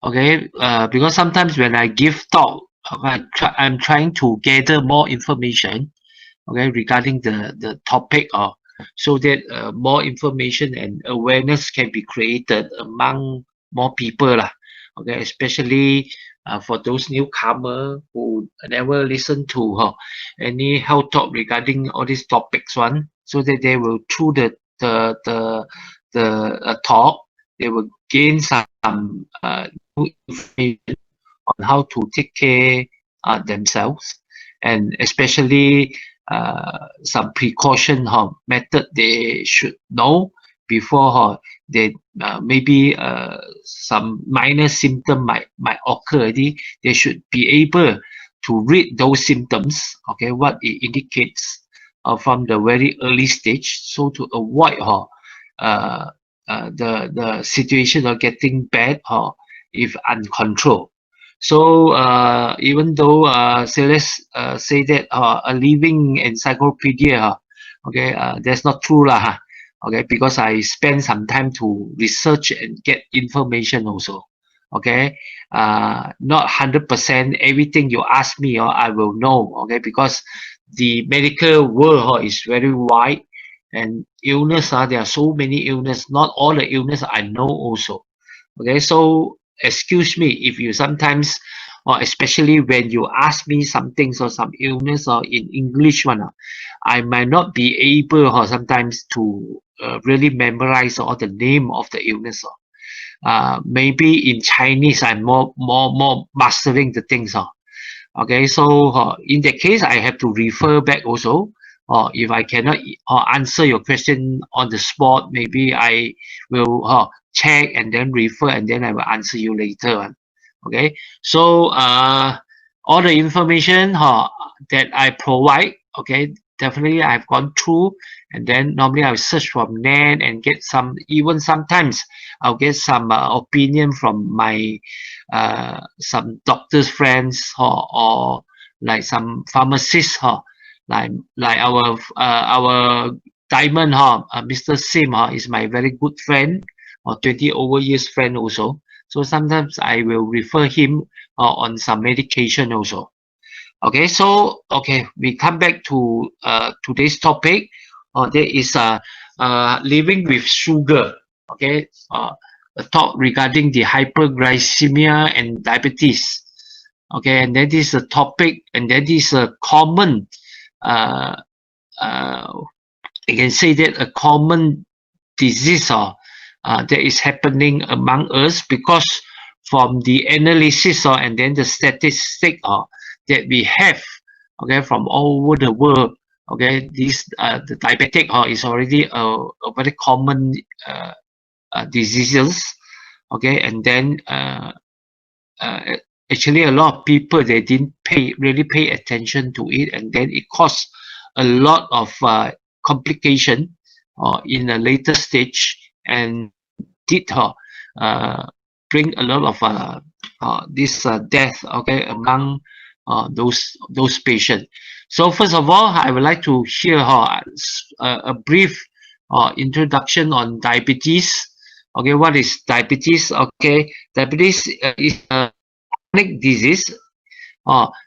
Okay, because sometimes when I give talk, I'm trying to gather more information, okay, regarding the topic, or so that more information and awareness can be created among more people lah. Okay, especially for those newcomer who never listen to any health talk regarding all these topics one, so that they will through the talk, they will gain some new information on how to take care themselves, and especially some precaution method they should know before they maybe some minor symptom might occur already. They should be able to read those symptoms, okay, what it indicates from the very early stage, so to avoid the situation of getting bad if uncontrolled. So even though say let's say that a living encyclopedia, okay, that's not true lah. Okay, because I spend some time to research and get information also. Okay, not 100% everything you ask me, I will know. Okay, because the medical world is very wide, and illness, there are so many illness. Not all the illness I know also. Okay, so excuse me if you sometimes, or especially when you ask me some things or some illness or in English one, I might not be able or sometimes to really memorize all the name of the illness. Maybe in Chinese I'm more mastering the things. Okay, so in that case I have to refer back also. Or if I cannot answer your question on the spot, maybe I will check and then refer, and then I will answer you later on. Okay, so all the information that I provide, okay, definitely I've gone through, and then normally I'll search from net and get some, even sometimes I'll get some opinion from my some doctors friends, or like some pharmacists, like our Diamond, Mr. Sim, is my very good friend, or 20 over years friend also. So sometimes I will refer him on some medication also. Okay, so okay, we come back to today's topic. There is living with sugar. Okay, a talk regarding the hyperglycemia and diabetes. Okay, and that is a topic, and that is a common. Uh, uh, I can say that a common disease that is happening among us, because from the analysis and then the statistic that we have, okay, from all over the world, okay, this the diabetic is already a very common diseases, okay, and then uh, actually a lot of people, they didn't really pay attention to it, and then it caused a lot of complication in a later stage, and did uh, bring a lot of this death, okay, among those patients. So first of all, I would like to hear a brief introduction on diabetes. Okay, what is diabetes? Okay, diabetes is a chronic disease.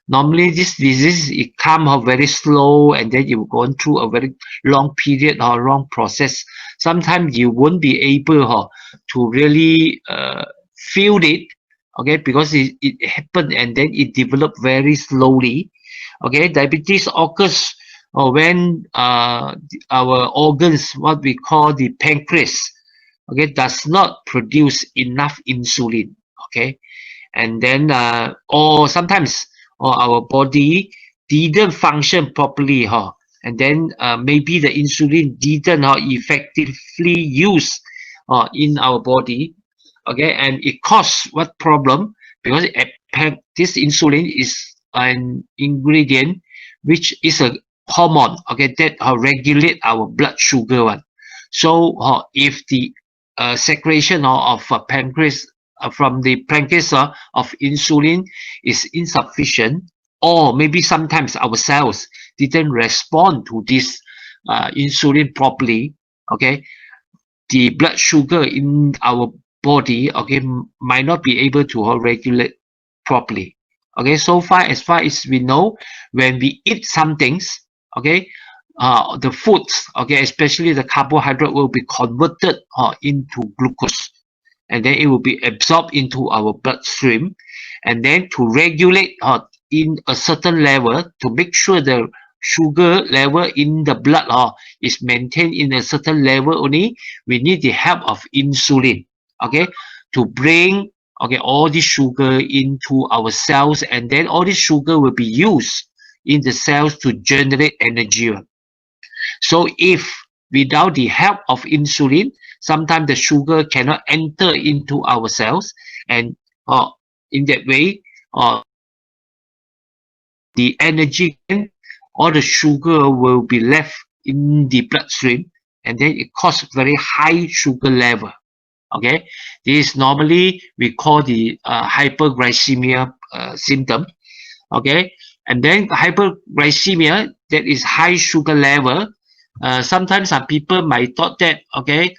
Normally this disease, it come very slow, and then you go through a very long period or long process. Sometimes you won't be able to really feel it, okay, because it happened and then it developed very slowly. Okay, diabetes occurs when our organs, what we call the pancreas, okay, does not produce enough insulin. Okay, and then or sometimes our body didn't function properly, and then maybe the insulin didn't effectively used in our body. Okay, and it causes what problem? Because this insulin is an ingredient which is a hormone, okay, that regulate our blood sugar one. So if the secretion of pancreas from the pancreas of insulin is insufficient, or maybe sometimes our cells didn't respond to this insulin properly, okay, the blood sugar in our body, okay, might not be able to regulate properly. Okay, so far as we know, when we eat some things, okay, the foods, okay, especially the carbohydrate, will be converted into glucose, and then it will be absorbed into our bloodstream, and then to regulate in a certain level, to make sure the sugar level in the blood is maintained in a certain level only, we need the help of insulin, okay, to bring, okay, all this sugar into our cells, and then all this sugar will be used in the cells to generate energy. So if without the help of insulin, sometimes the sugar cannot enter into our cells, and in that way, the energy or the sugar will be left in the bloodstream, and then it causes very high sugar level. Okay, this normally we call the hyperglycemia symptom. Okay, and then hyperglycemia, that is high sugar level. Sometimes some people might thought that, okay,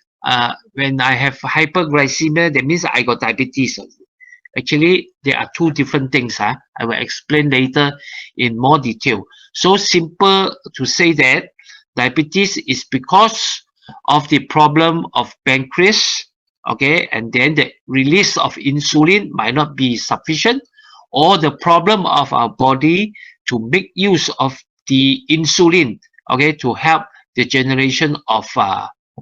when I have hyperglycemia, that means I got diabetes. Actually, there are two different things. I will explain later in more detail. So simple to say that diabetes is because of the problem of pancreas, okay, and then the release of insulin might not be sufficient, or the problem of our body to make use of the insulin, okay, to help the generation of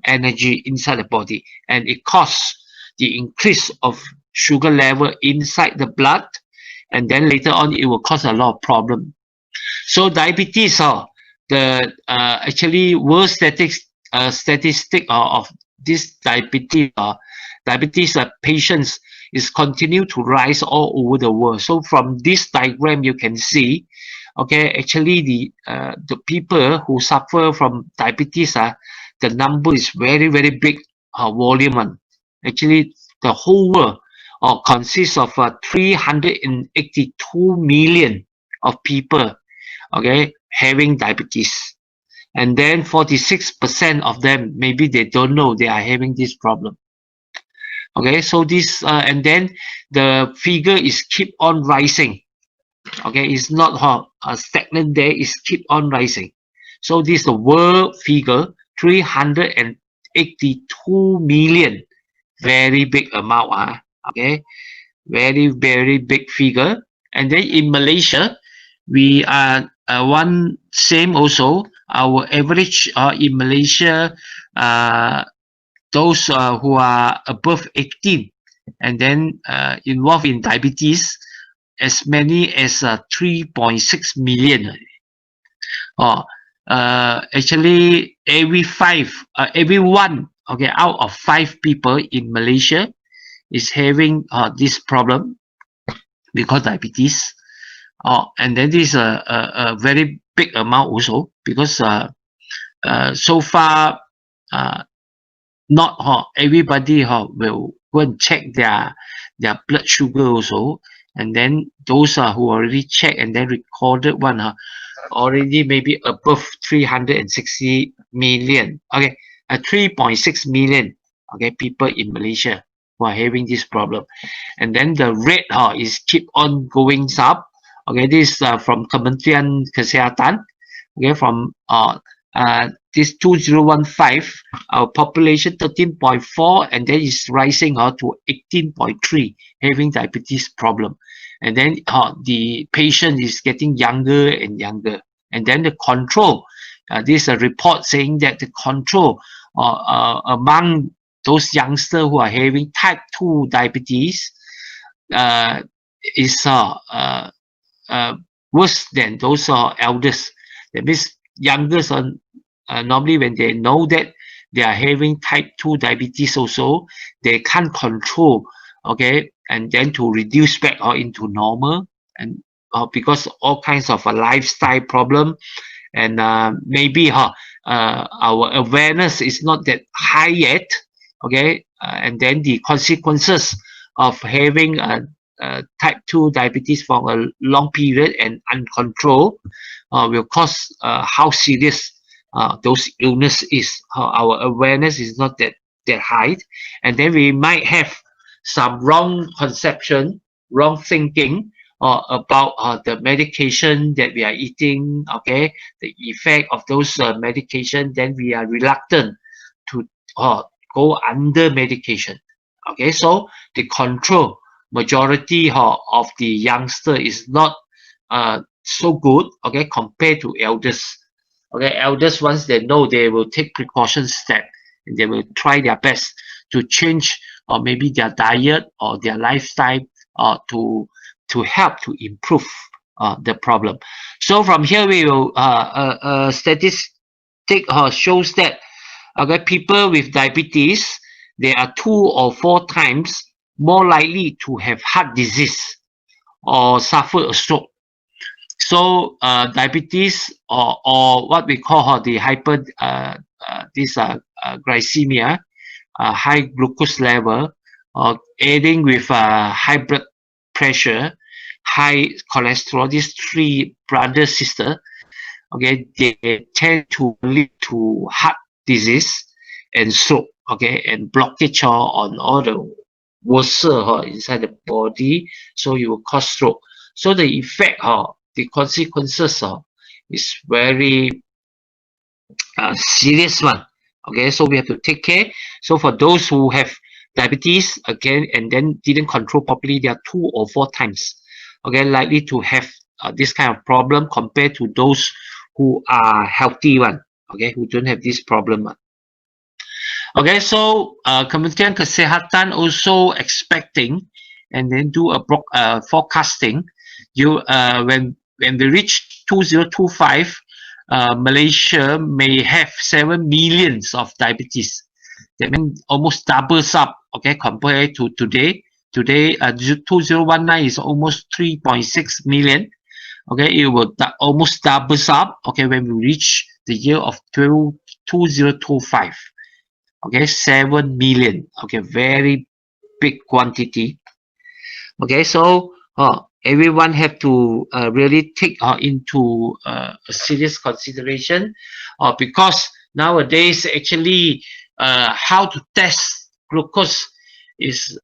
energy inside the body, and it causes the increase of sugar level inside the blood, and then later on it will cause a lot of problem. So diabetes, the actually worst statistic of this diabetes patients is continue to rise all over the world. So from this diagram you can see, okay, actually the people who suffer from diabetes, the number is very very big volume. Actually, the whole world consists of 382 million of people, okay, having diabetes, and then 46% of them, maybe they don't know they are having this problem. Okay, so this and then the figure is keep on rising. Okay, it's not stagnant there, it's keep on rising. So this is the world figure, 382 million, very big amount. Okay, very very big figure. And then in Malaysia, we are one same also. Our average in Malaysia, those who are above 18 and then involved in diabetes, as many as 3.6 million. Actually, everyone, okay, out of 5 people in Malaysia is having this problem because diabetes. And then this is a very big amount also, because so far not everybody will go and check their blood sugar also, and then those who already checked and then recorded one already maybe above 360 million. Okay, 3.6 million, okay, people in Malaysia who are having this problem, and then the rate is keep on going up. Okay, this from Kementerian Kesihatan. Okay, from this 2015, our population 13.4, and then it's rising to 18.3 having diabetes problem, and then the patient is getting younger and younger, and then the control. This is a report saying that the control among those youngsters who are having type 2 diabetes is worse than those elders. That means youngest normally when they know that they are having type 2 diabetes also, they can't control, okay, and then to reduce back into normal, and because all kinds of lifestyle problem, and maybe our awareness is not that high yet, okay, and then the consequences of having type 2 diabetes for a long period and uncontrolled will cause how serious those illness is. Our awareness is not that high, and then we might have some wrong conception, wrong thinking about the medication that we are eating, okay, the effect of those medication, then we are reluctant to go under medication. Okay, so the control majority of the youngster is not so good, okay, compared to elders. Okay, elders, once they know, they will take precaution step and they will try their best to change or maybe their diet or their lifestyle to help to improve the problem. So from here we will statistic shows that, okay, people with diabetes, they are 2 or 4 times more likely to have heart disease or suffer a stroke. So diabetes or what we call the glycemia, high glucose level, aiding with high blood pressure, high cholesterol, these 3 brother sister, okay, they tend to lead to heart disease and stroke, okay, and blockage on all the vessels inside the body, so you will cause stroke. So the effect, the consequences is very serious one. Okay, so we have to take care. So for those who have diabetes again and then didn't control properly, they are 2 or 4 times, okay, likely to have this kind of problem compared to those who are healthy one, okay, who don't have this problem one. Okay, so Kementerian Kesihatan also expecting and then do a forecasting. When we reach 2025, Malaysia may have 7 millions of diabetes. That means almost doubles up, okay, compared to today. Today, 2019 is almost 3.6 million. Okay, it will almost doubles up, okay, when we reach the year of 2025. Okay, 7 million. Okay, very big quantity. Okay, so everyone have to really take into a serious consideration because nowadays actually how to test glucose is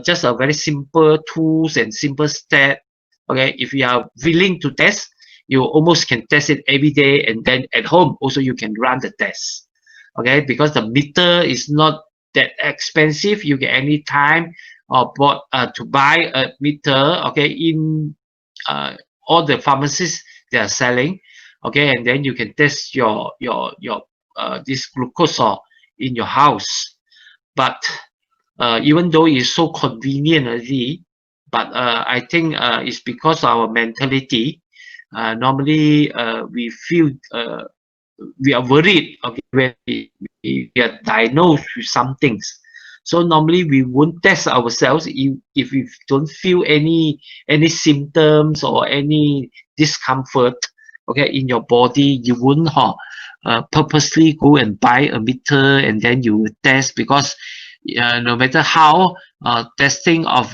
just a very simple tools and simple step. Okay, if you are willing to test, you almost can test it every day, and then at home also you can run the test. Okay, because the meter is not that expensive. You get any time to buy a meter, okay, in all the pharmacies they are selling, okay, and then you can test your this glucose in your house. But even though it's so convenient already, but I think it's because our mentality. Normally we feel we are worried, okay, when we are diagnosed with some things. So normally we won't test ourselves if we don't feel any symptoms or any discomfort, okay, in your body. You wouldn't purposely go and buy a meter and then you test, because no matter how testing of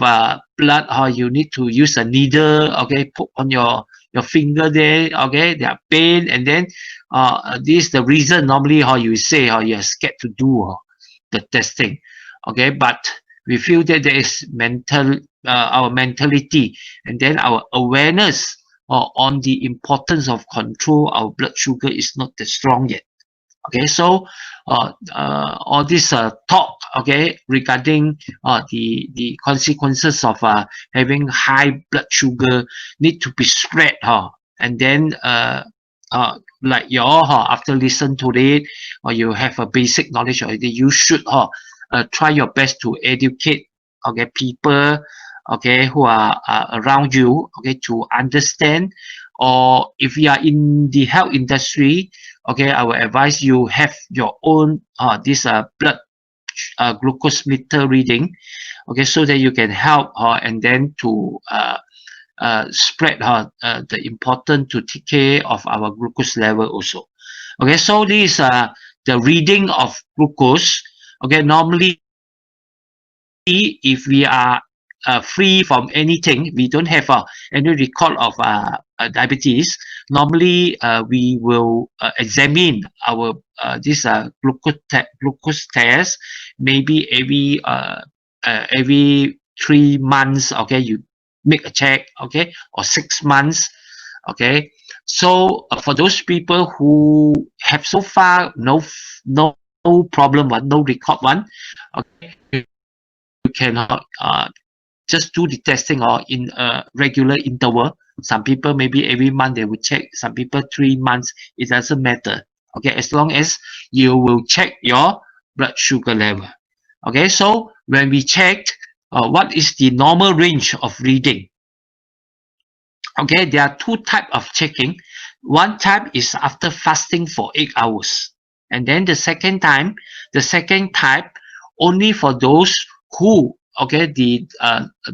blood, you need to use a needle, okay, put on your finger there, okay, they are pain, and then this is the reason normally you say you're scared to do the testing, okay. But we feel that there is our mentality and then our awareness on the importance of control our blood sugar is not that strong yet. Okay, so all this talk, okay, regarding the consequences of having high blood sugar need to be spread, and then like you all after listen to it, or you have a basic knowledge already, you should try your best to educate, okay, people, okay, who are around you, okay, to understand. Or if you are in the health industry, okay, I will advise you have your own this blood glucose meter reading, okay, so that you can help and then to spread the important to take care of our glucose level also. Okay, so this the reading of glucose. Okay, normally if we are free from anything, we don't have any record of diabetes, normally we will examine our this glucose test maybe every 3 months. Okay, you make a check. Okay, or 6 months. Okay, so for those people who have so far no problem one, no record one, okay, you can just do the testing or in a regular interval. Some people maybe every month they will check, some people 3 months, it doesn't matter. Okay, as long as you will check your blood sugar level. Okay, so when we checked what is the normal range of reading. Okay, there are two types of checking. One type is after fasting for 8 hours. And then the second type only for those who, okay, the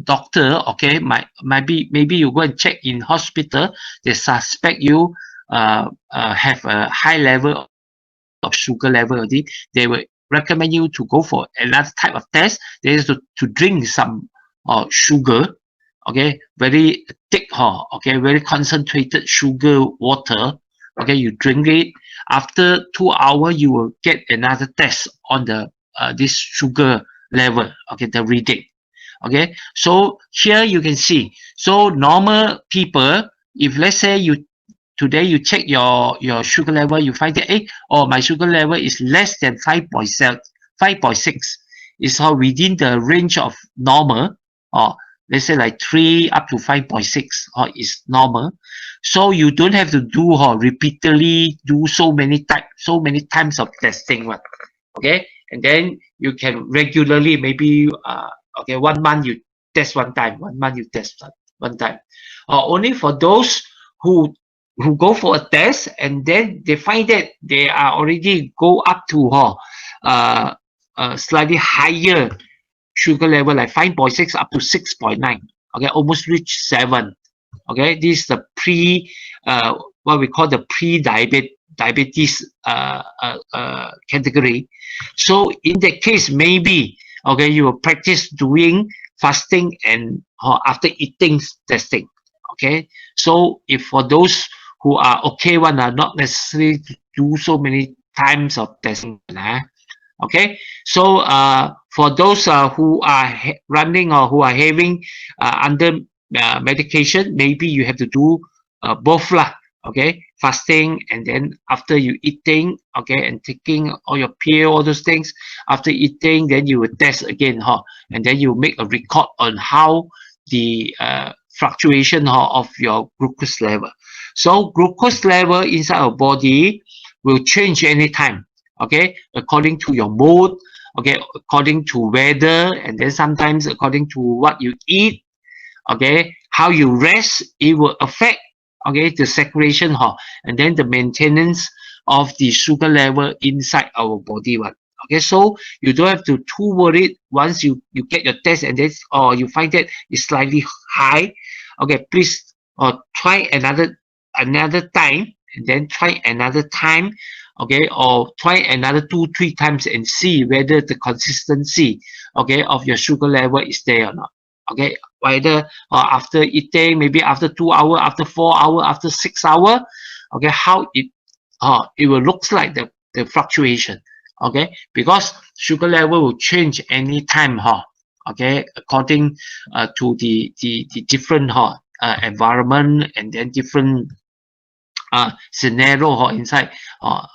doctor, okay, maybe you go and check in hospital, they suspect you have a high level of sugar level already. They will recommend you to go for another type of test. They is to drink some sugar, okay, very thick, okay, very concentrated sugar water. Okay, you drink it. After 2 hours, you will get another test on the this sugar level. Okay, the reading. Okay, so here you can see. So normal people, if let's say today you check your sugar level, you find that my sugar level is less than 5.7, 5.6. It's within the range of normal, or let's say like 3 up to 5.6 is normal. So you don't have to do repeatedly do so many times of testing one. Okay, and then you can regularly maybe okay, 1 month you test 1 time, 1 month you test 1 time. Only for those who go for a test and then they find that they are already go up to slightly higher sugar level, like 5.6 up to 6.9. Okay, almost reach 7. Okay, this is the what we call the pre-diabetes category. So in that case, maybe okay, you will practice doing fasting and after eating testing. Okay, so if for those who are okay one, are not necessarily to do so many times of testing. Okay, so for those who are running or who are having under medication, maybe you have to do both lah. Okay, fasting and then after you eating, okay, and taking all your pill, all those things. After eating, then you will test again, and then you make a record on how the fluctuation of your glucose level. So glucose level inside our body will change anytime. Okay, according to your mood, okay, according to weather, and then sometimes according to what you eat, okay, how you rest, it will affect, okay, the circulation, and then the maintenance of the sugar level inside our body one. Okay, so you don't have to too worried once you get your test and then you find that it's slightly high. Okay, please try another time, and then try another time, okay, or try another 2-3 times and see whether the consistency, okay, of your sugar level is there or not. Okay, whether after eating, maybe after 2 hours, after 4 hours, after 6 hours, okay, how it will looks like the fluctuation. Okay, because sugar level will change anytime, okay, according to the different environment and then different scenario inside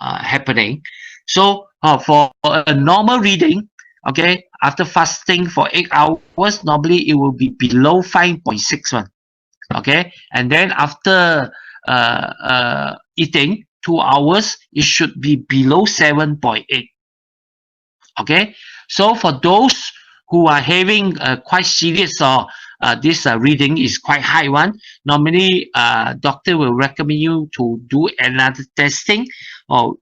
happening. So for a normal reading, okay, after fasting for 8 hours, normally it will be below 5.6 one. Okay, and then after eating 2 hours, it should be below 7.8. Okay, so for those who are having quite serious this reading is quite high one, normally doctor will recommend you to do another testing, or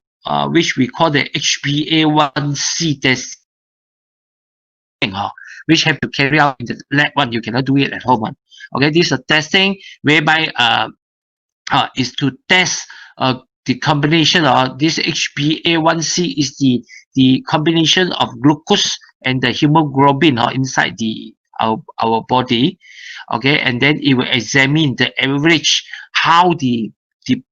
which we call the HbA1c testing, which have to carry out in the lab one. You cannot do it at home one. Okay, this is a testing whereby is to test the combination of this HbA1c is the combination of glucose and the hemoglobin inside the our body, okay, and then it will examine the average how the, the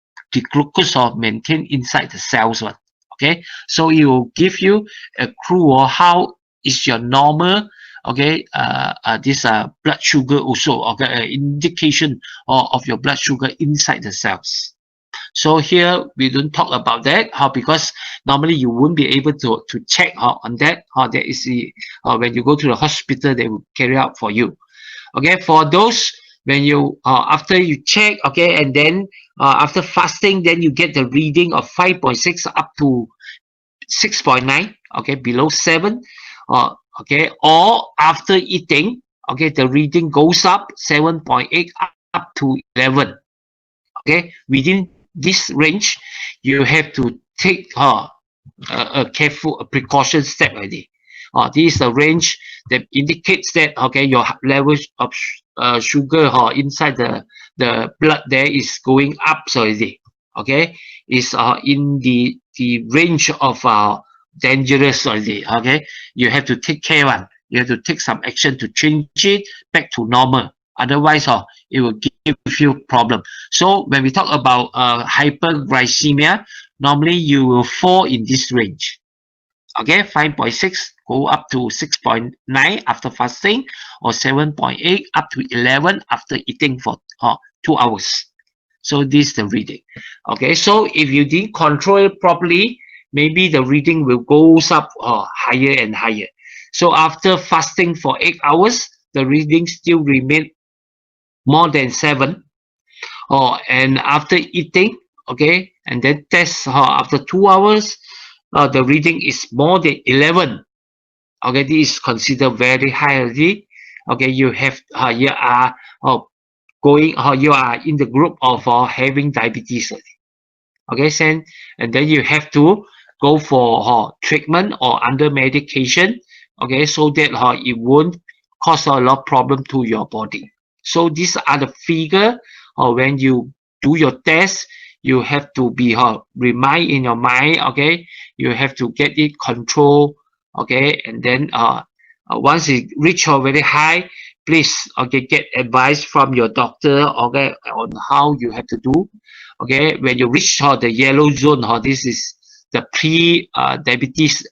glucose are maintained inside the cells one. Okay, so it will give you a clue or how is your normal, okay, this blood sugar also, okay, indication of your blood sugar inside the cells. So here we don't talk about that, because normally you won't be able to check on that. That is when you go to the hospital, they will carry out for you. Okay, for those when you after you check, okay, and then after fasting, then you get the reading of 5.6 up to 6.9, okay, below 7, okay, or after eating, okay, the reading goes up 7.8 up to 11. Okay, within this range, you have to take a careful precaution step already. This is the range that indicates that, okay, your level of sugar inside the blood there is going up already. Okay, is in the range of dangerous already. Okay, you have to take care one. You have to take some action to change it back to normal. Otherwise, it will give you problem. So when we talk about hyperglycemia, normally you will fall in this range. Okay, 5.6 go up to 6.9 after fasting, or 7.8 up to 11 after eating for 2 hours. So this is the reading. Okay, so if you didn't control it properly, maybe the reading will go up higher and higher. So after fasting for 8 hours, the reading still remain more than 7. And after eating, okay, and then test after 2 hours, the reading is more than 11. Okay, this is considered very high already. Okay, you have you are going, you are in the group of having diabetes already. Okay, and then you have to go for treatment or under medication. Okay, so that it won't cause a lot of problem to your body. So these are the figure when you do your test, you have to be remind in your mind. Okay, you have to get it control. Okay, and then once it reach very high, please, okay, get advice from your doctor, okay, on how you have to do. Okay, when you reach the yellow zone, this is the pre-diabetes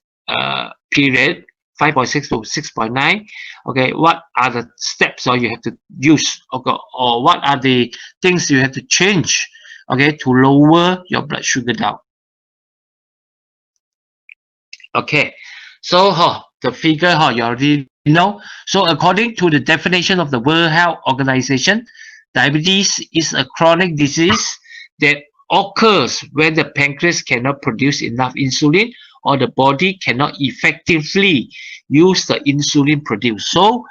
period, 5.6 to 6.9. Okay, what are the steps you have to use, okay, or what are the things you have to change, okay, to lower your blood sugar down. Okay, so the figure you already know. So according to the definition of the World Health Organization, diabetes is a chronic disease that occurs when the pancreas cannot produce enough insulin, or the body cannot effectively use the insulin produced. So,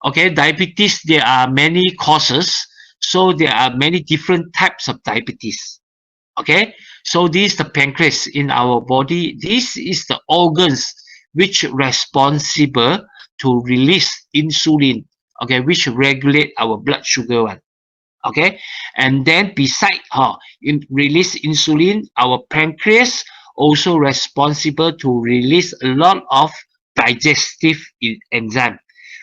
okay, diabetes, there are many causes. So there are many different types of diabetes. Okay, so this is the pancreas in our body. This is the organs which responsible to release insulin, okay, which regulate our blood sugar one. Okay, and then beside release insulin, our pancreas also responsible to release a lot of digestive enzyme,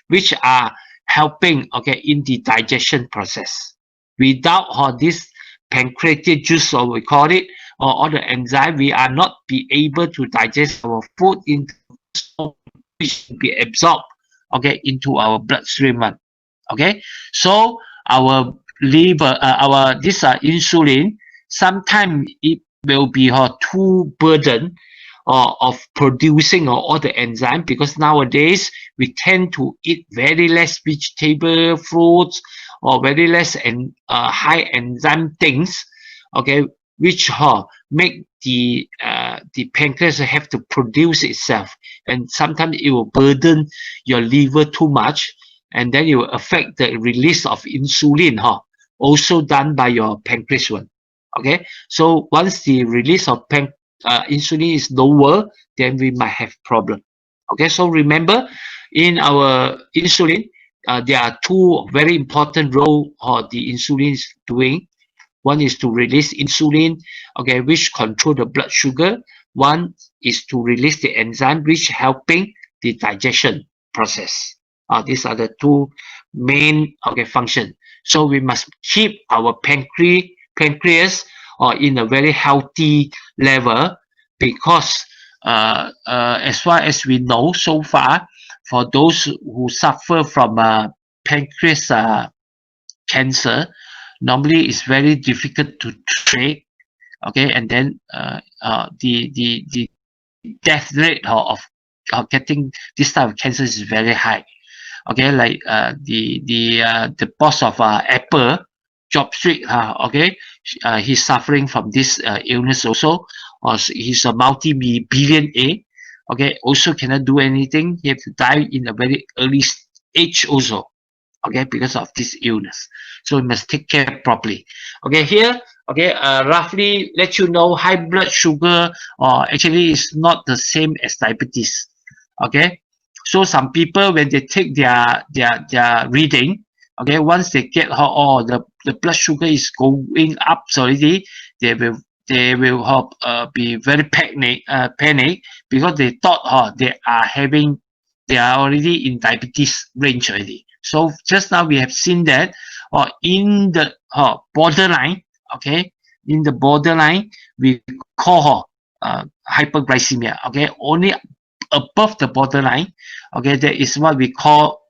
which are helping, okay, in the digestion process. Without this pancreatic juice, or we call it, or all the enzyme, we are not be able to digest our food into which be absorbed, okay, into our bloodstream one. Okay, so our liver, our this insulin, sometimes it will be too burden of producing all the enzyme, because nowadays we tend to eat very less vegetable, fruits, or very less and high enzyme things, okay, which make the pancreas have to produce itself, and sometimes it will burden your liver too much, and then it will affect the release of insulin, also done by your pancreas one. Okay, so once the release of insulin is lower, then we might have problem. Okay, so remember, in our insulin, there are two very important role the insulin is doing. One is to release insulin, okay, which control the blood sugar. One is to release the enzyme which helping the digestion process. These are the two main function. So we must keep our pancreas in a very healthy level, because as far as we know so far, for those who suffer from pancreas cancer, normally it's very difficult to treat. Okay, and then the death rate of getting this type of cancer is very high. Okay, like the boss of Apple, Job Street, okay, he's suffering from this illness also, or he's a multi-billionaire. Okay, also cannot do anything. He have to die in a very early age also. Okay, because of this illness. So we must take care properly. Okay, here, okay, roughly let you know, high blood sugar actually is not the same as diabetes. Okay, so some people, when they take their reading, okay, once they get the blood sugar is going up already, they will be very panic, because they thought they are already in diabetes range already. So just now we have seen that in the borderline, okay, in the borderline, we call hyperglycemia. Okay, only above the borderline, okay, that is what we call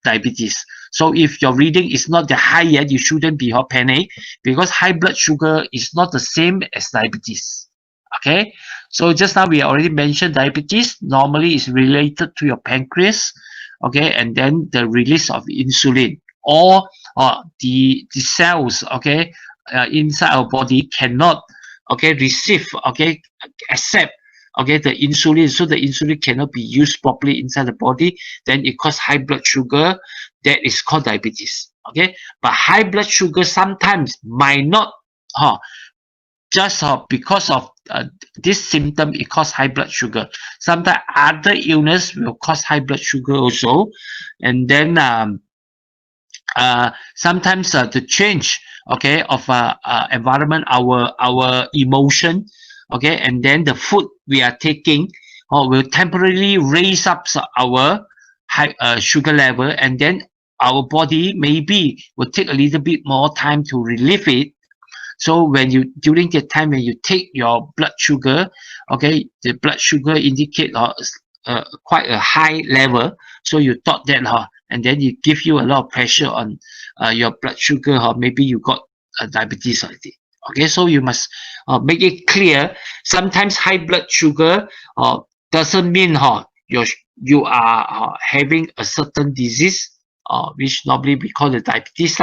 diabetes. So if your reading is not that high yet, you shouldn't be panic, because high blood sugar is not the same as diabetes. Okay, so just now we already mentioned diabetes normally is related to your pancreas, okay, and then the release of insulin, or the cells, okay, inside our body cannot receive, accept the insulin, so the insulin cannot be used properly inside the body, then it causes high blood sugar. That is called diabetes. Okay, but high blood sugar sometimes might not just because of this symptom, it causes high blood sugar. Sometimes other illness will cause high blood sugar also. And then sometimes the change, okay, of environment, our emotion, okay, and then the food we are taking will temporarily raise up our high sugar level, and then our body maybe will take a little bit more time to relieve it. So when you, during the time when you take your blood sugar, okay, the blood sugar indicate quite a high level. So you thought that and then it give you a lot of pressure on your blood sugar, maybe you got diabetes already. Okay, so you must make it clear. Sometimes high blood sugar doesn't mean you are having a certain disease, which normally we call the diabetes.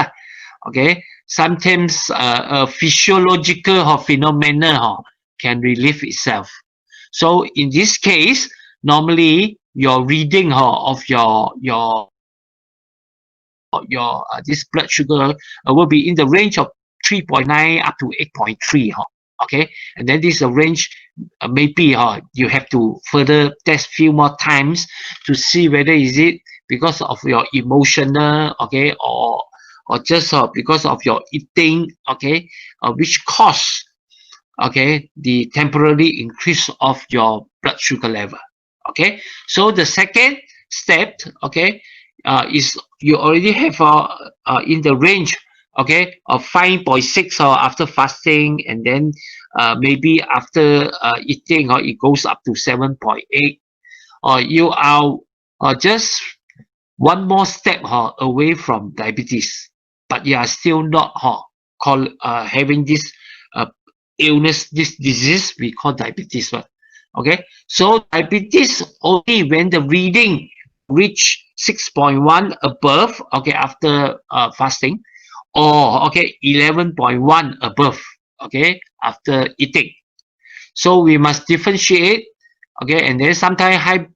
Okay, sometimes a physiological phenomena can relieve itself. So in this case, normally your reading of your this blood sugar will be in the range of 3.9 up to 8.3. Okay, and then this range maybe you have to further test few more times to see whether is it because of your emotional, okay, or just because of your eating, okay, which cause, okay, the temporary increase of your blood sugar level. Okay, so the second step, okay, is you already have in the range, okay, of 5.6 after fasting, and then maybe after eating, it goes up to 7.8, or you are just one more step away from diabetes, but you are still not having this illness, this disease we call diabetes. Okay, so diabetes only when the reading reach 6.1 above, okay, after fasting, or okay 11.1 above, okay, after eating. So we must differentiate, okay, and then sometimes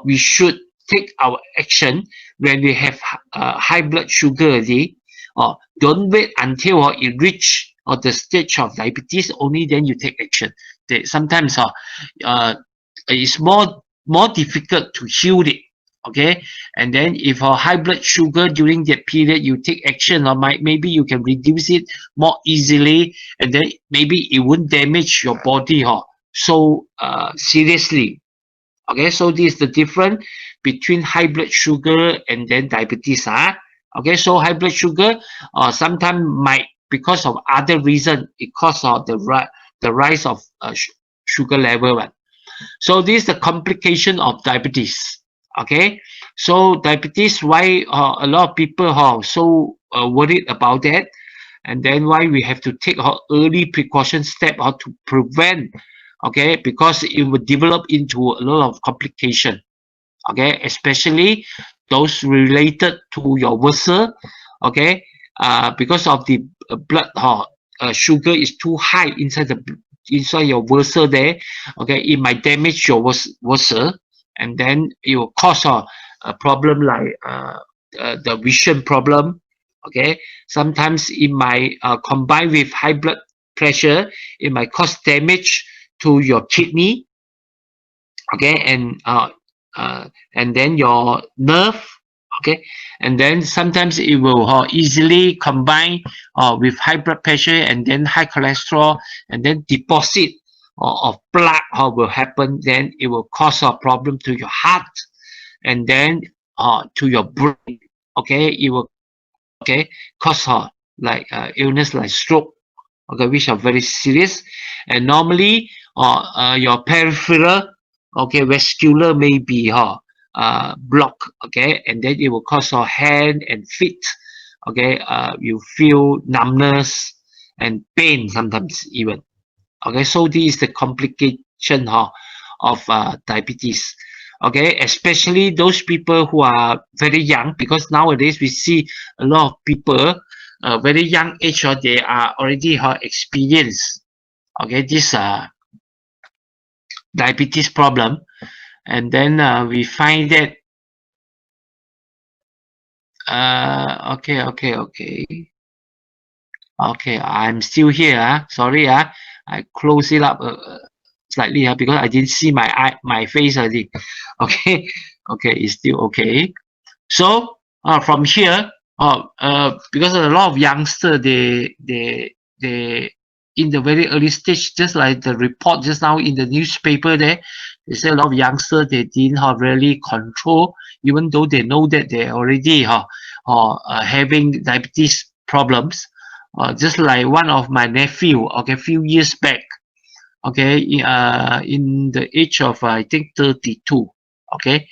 we should take our action when we have high blood sugar already. Don't wait until it reach the stage of diabetes, only then you take action. Sometimes it's more difficult to heal it. Okay, and then if high blood sugar during that period you take action, or maybe you can reduce it more easily, and then maybe it won't damage your body so seriously. Okay, so this is the difference between high blood sugar and then diabetes. Okay, so high blood sugar sometimes might, because of other reason, it cause the rise of sugar level. So this is the complication of diabetes. Okay, so diabetes, why a lot of people are so worried about that, and then why we have to take early precaution step to prevent. Okay, because it will develop into a lot of complication. Okay, especially those related to your vessel. Okay, because of the blood sugar is too high inside your vessel there. Okay, it might damage your vessel, and then it will cause a problem like the vision problem. Okay, sometimes it might combine with high blood pressure. It might cause damage to your kidney. Okay, and then your nerve. Okay, and then sometimes it will easily combine with high blood pressure and then high cholesterol, and then deposit of plaque will happen. Then it will cause a problem to your heart, and then to your brain. Okay, it will cause like illness like stroke. Okay, which are very serious. And normally your peripheral vascular may be blocked. Okay, and then it will cause hand and feet. Okay, you feel numbness and pain sometimes even. Okay, so this is the complication of diabetes. Okay, especially those people who are very young, because nowadays we see a lot of people very young age, they are already experience this diabetes problem. And then we find that okay, I'm still here. Sorry, I close it up slightly because I didn't see my face already. Okay, okay, it's still okay. So from here, because a lot of youngsters, they in the very early stage, just like the report just now in the newspaper there, they say a lot of youngsters, they didn't really control, even though they know that they already having diabetes problems. Just like one of my nephew, okay, few years back, okay, in the age of I think 32, okay,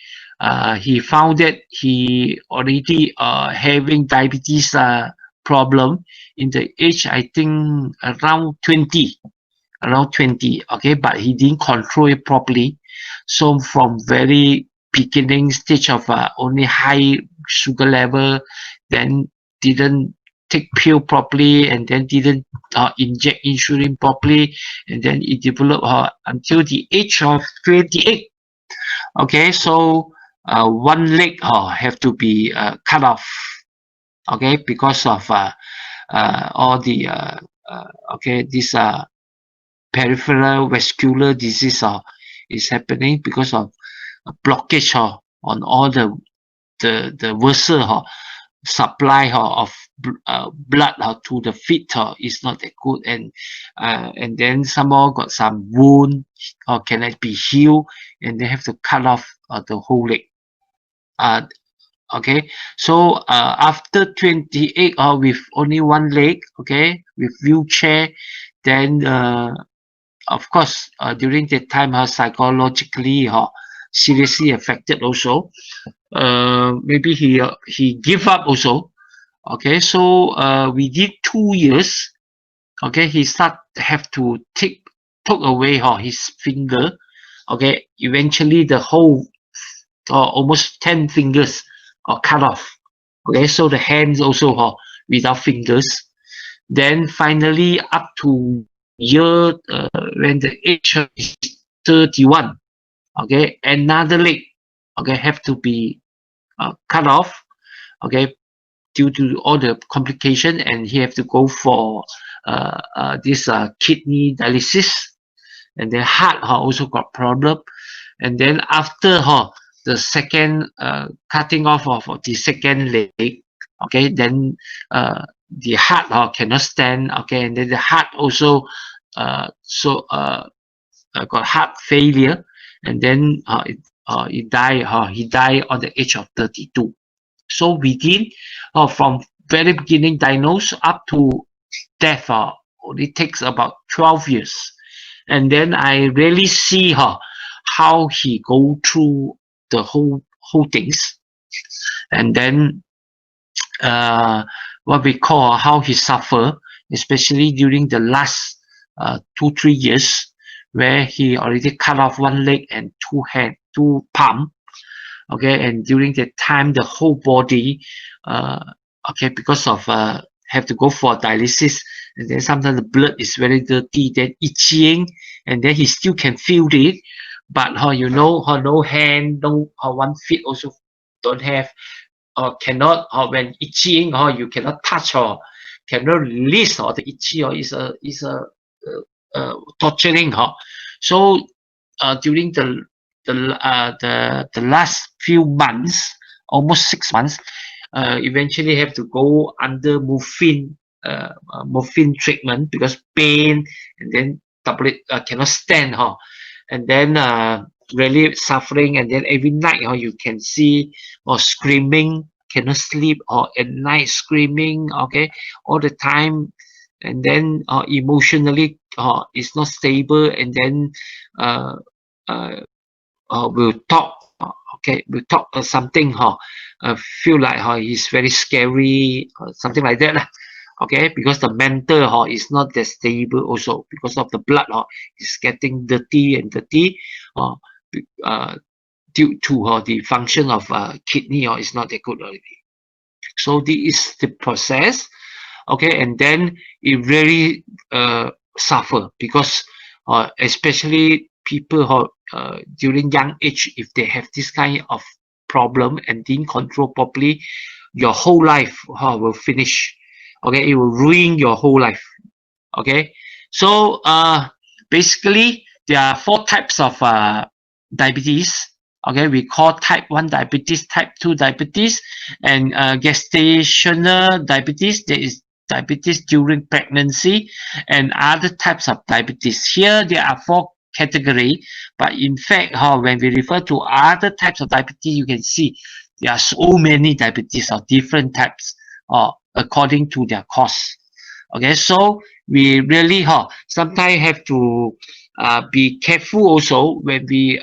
he found that he already having diabetes problem in the age I think around 20, okay, but he didn't control it properly. So from very beginning stage of only high sugar level, then didn't take pill properly, and then didn't inject insulin properly, and then it developed until the age of 28. Okay, so one leg have to be cut off. Okay, because of all the this peripheral vascular disease is happening because of a blockage on all the vessel supply of blood to the feet is not that good, and then some more got some wound cannot be healed, and they have to cut off the whole leg. Okay, so after 28 with only one leg, okay, with wheelchair, then of course during that time psychologically seriously affected also. Maybe he give up also. Okay, so we did 2 years. Okay, he have to took away his finger. Okay, eventually the whole almost 10 fingers are cut off. Okay, so the hands also without fingers. Then finally up to year when the age is 31, okay, another leg, okay, have to be cut off, okay, due to all the complication, and he have to go for this kidney dialysis, and then heart also got problem. And then after the second cutting off of the second leg, okay, then the heart cannot stand, okay, and then the heart also got heart failure, and then he died on the age of 32. So within from very beginning diagnosed up to death, only takes about 12 years. And then I really see how he go through the whole things. And then what we call how he suffer, especially during the last 2-3 years, where he already cut off one leg and two palm. Okay, and during that time, the whole body, okay, because of have to go for dialysis, and then sometimes the blood is very dirty, then itching, and then he still can feel it, but no hand, no one feet also don't have, or cannot, or when itching, or you cannot touch, or cannot release, or the itchy, or is a torturing, so during the last few months, almost 6 months, eventually have to go under morphine treatment because pain, and then tablet cannot stand, and then really suffering, and then every night you can see or screaming, cannot sleep, or at night screaming, okay, all the time, and then emotionally is not stable, and then we'll talk, okay, we'll talk something, feel like he's very scary, something like that, okay, because the mental is not that stable also, because of the blood is getting dirty and dirty, due to the function of kidney is not that good already. So this is the process, okay, and then it really suffer, because especially people during young age, if they have this kind of problem and didn't control properly, your whole life will finish, okay, it will ruin your whole life, okay. So basically there are 4 types of diabetes, okay. We call type 1 diabetes, type 2 diabetes, and gestational diabetes. There is diabetes during pregnancy, and other types of diabetes. Here there are 4 categories, but in fact when we refer to other types of diabetes, you can see there are so many diabetes of different types according to their cause, okay. So we really sometimes have to be careful also when we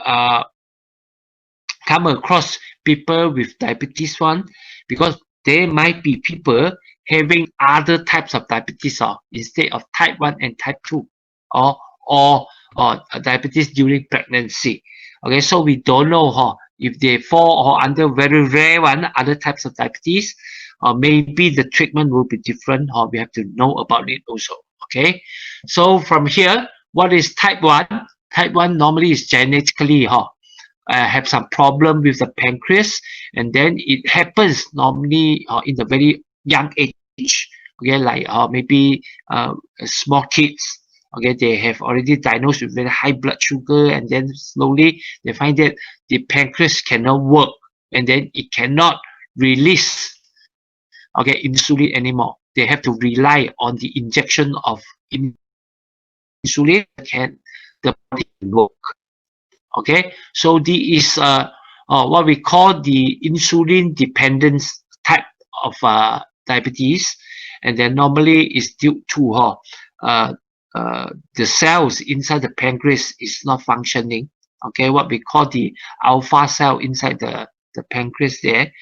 come across people with diabetes one, because there might be people having other types of diabetes instead of type 1 and type 2, or diabetes during pregnancy, okay. So we don't know if they fall under very rare one, other types of diabetes, or maybe the treatment will be different, we have to know about it also, okay. So from here, what is type 1? Type 1 normally is genetically have some problem with the pancreas, and then it happens normally in the very young age, okay, like maybe small kids, okay, they have already diagnosed with very high blood sugar, and then slowly they find that the pancreas cannot work, and then it cannot release, okay, insulin anymore. They have to rely on the injection of insulin, can the body work, okay. So this is what we call the insulin dependence type of diabetes, and then normally is due to the cells inside the pancreas is not functioning, okay, what we call the alpha cell inside the pancreas there,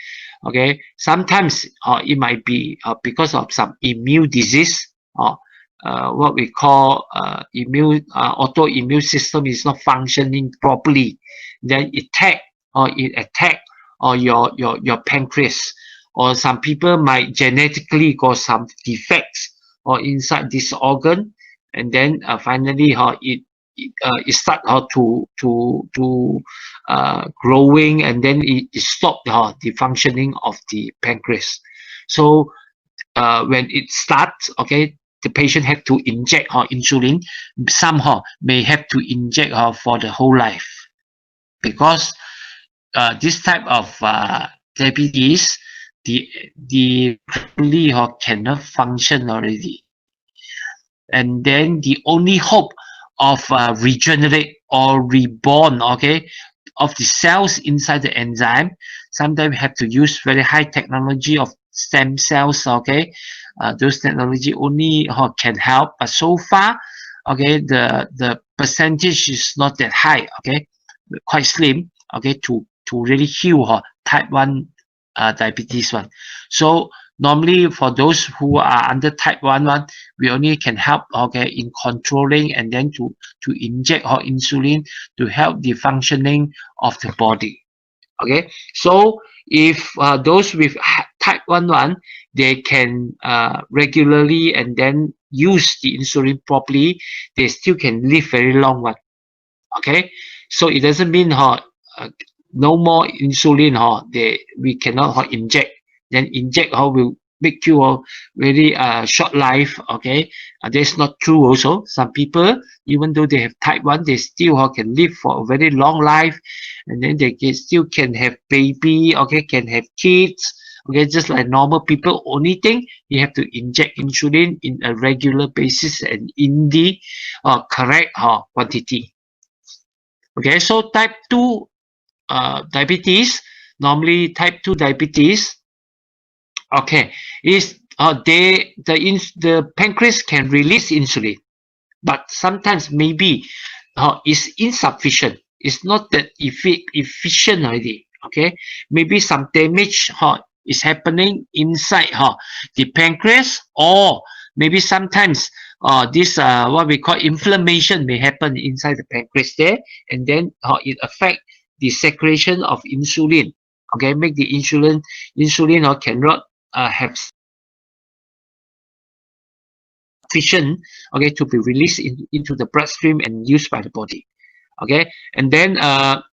okay. Sometimes it might be because of some immune disease, what we call autoimmune system is not functioning properly, then it attack your pancreas, or some people might genetically got some defects or inside this organ, and then finally it start to growing, and then it stop the functioning of the pancreas. So when it starts, okay, the patient have to inject insulin. Some may have to inject for the whole life, because this type of diabetes, the kidney cannot function already, and then the only hope of regenerate or reborn, okay, of the cells inside the enzyme. Sometimes we have to use very high technology of stem cells. Okay, those technology only can help, but so far, okay, the percentage is not that high. Okay, quite slim. Okay, to really heal type 1 diabetes one. So normally for those who are under type 1 one, we only can help, okay, in controlling and then to inject insulin to help the functioning of the body. Okay, so if those with type 1 one, they can regularly and then use the insulin properly, they still can live very long one. Okay, so it doesn't mean no more insulin we cannot inject. Then inject will make you very short life. Okay, that's not true also. Some people, even though they have type 1, they still can live for a very long life, and then they still can have baby. Okay, can have kids. Okay, just like normal people. Only thing, you have to inject insulin in a regular basis and in the correct quantity. Okay, so type 2 diabetes, normally type 2 diabetes, okay, is the pancreas can release insulin, but sometimes maybe is insufficient. It's not that efficient already. Okay, maybe some damage is happening inside the pancreas, or maybe sometimes this what we call inflammation may happen inside the pancreas there, and then it affect the secretion of insulin. Okay, make the insulin cannot have sufficient, okay, to be released into the bloodstream and used by the body. Okay, and then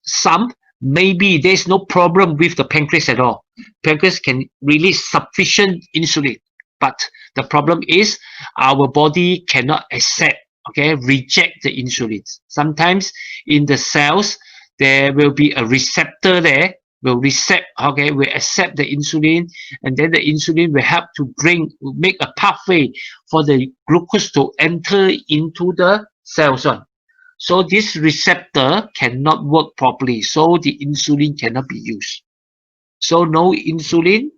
some maybe there's no problem with the pancreas at all. Pancreas can release sufficient insulin, but the problem is our body cannot accept, okay, reject the insulin. Sometimes in the cells there will be a receptor there, will accept the insulin, and then the insulin will help to make a pathway for the glucose to enter into the cells. So this receptor cannot work properly, so the insulin cannot be used. So no insulin,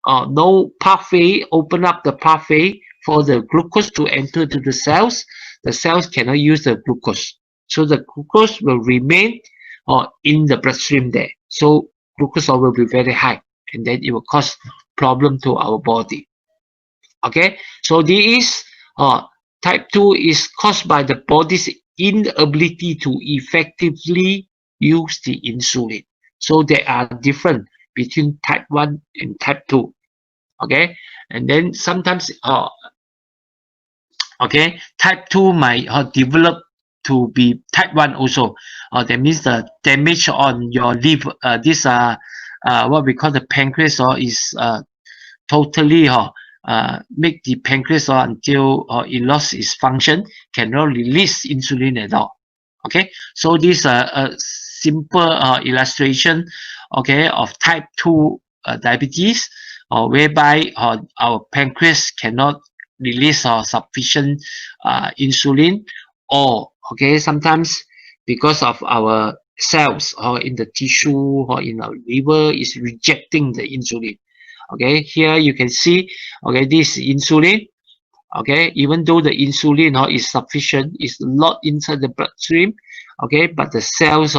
no pathway, open up the pathway for the glucose to enter to the cells. The cells cannot use the glucose. So the glucose will remain in the bloodstream there. So glucose will be very high, and then it will cause problem to our body. Okay, so this type 2 is caused by the body's inability to effectively use the insulin. So there are different between type 1 and type 2. Okay, and then sometimes okay, type 2 might develop to be type 1 also. That means the damage on your liver, this what we call the pancreas is totally make the pancreas until it lost its function, cannot release insulin at all. Okay, so this a simple illustration, okay, of type 2 diabetes, whereby our pancreas cannot release sufficient insulin, or okay, sometimes because of our cells or in the tissue or in our liver is rejecting the insulin. Okay, here you can see, okay, this insulin, okay, even though the insulin is sufficient, is a lot inside the bloodstream, okay, but the cells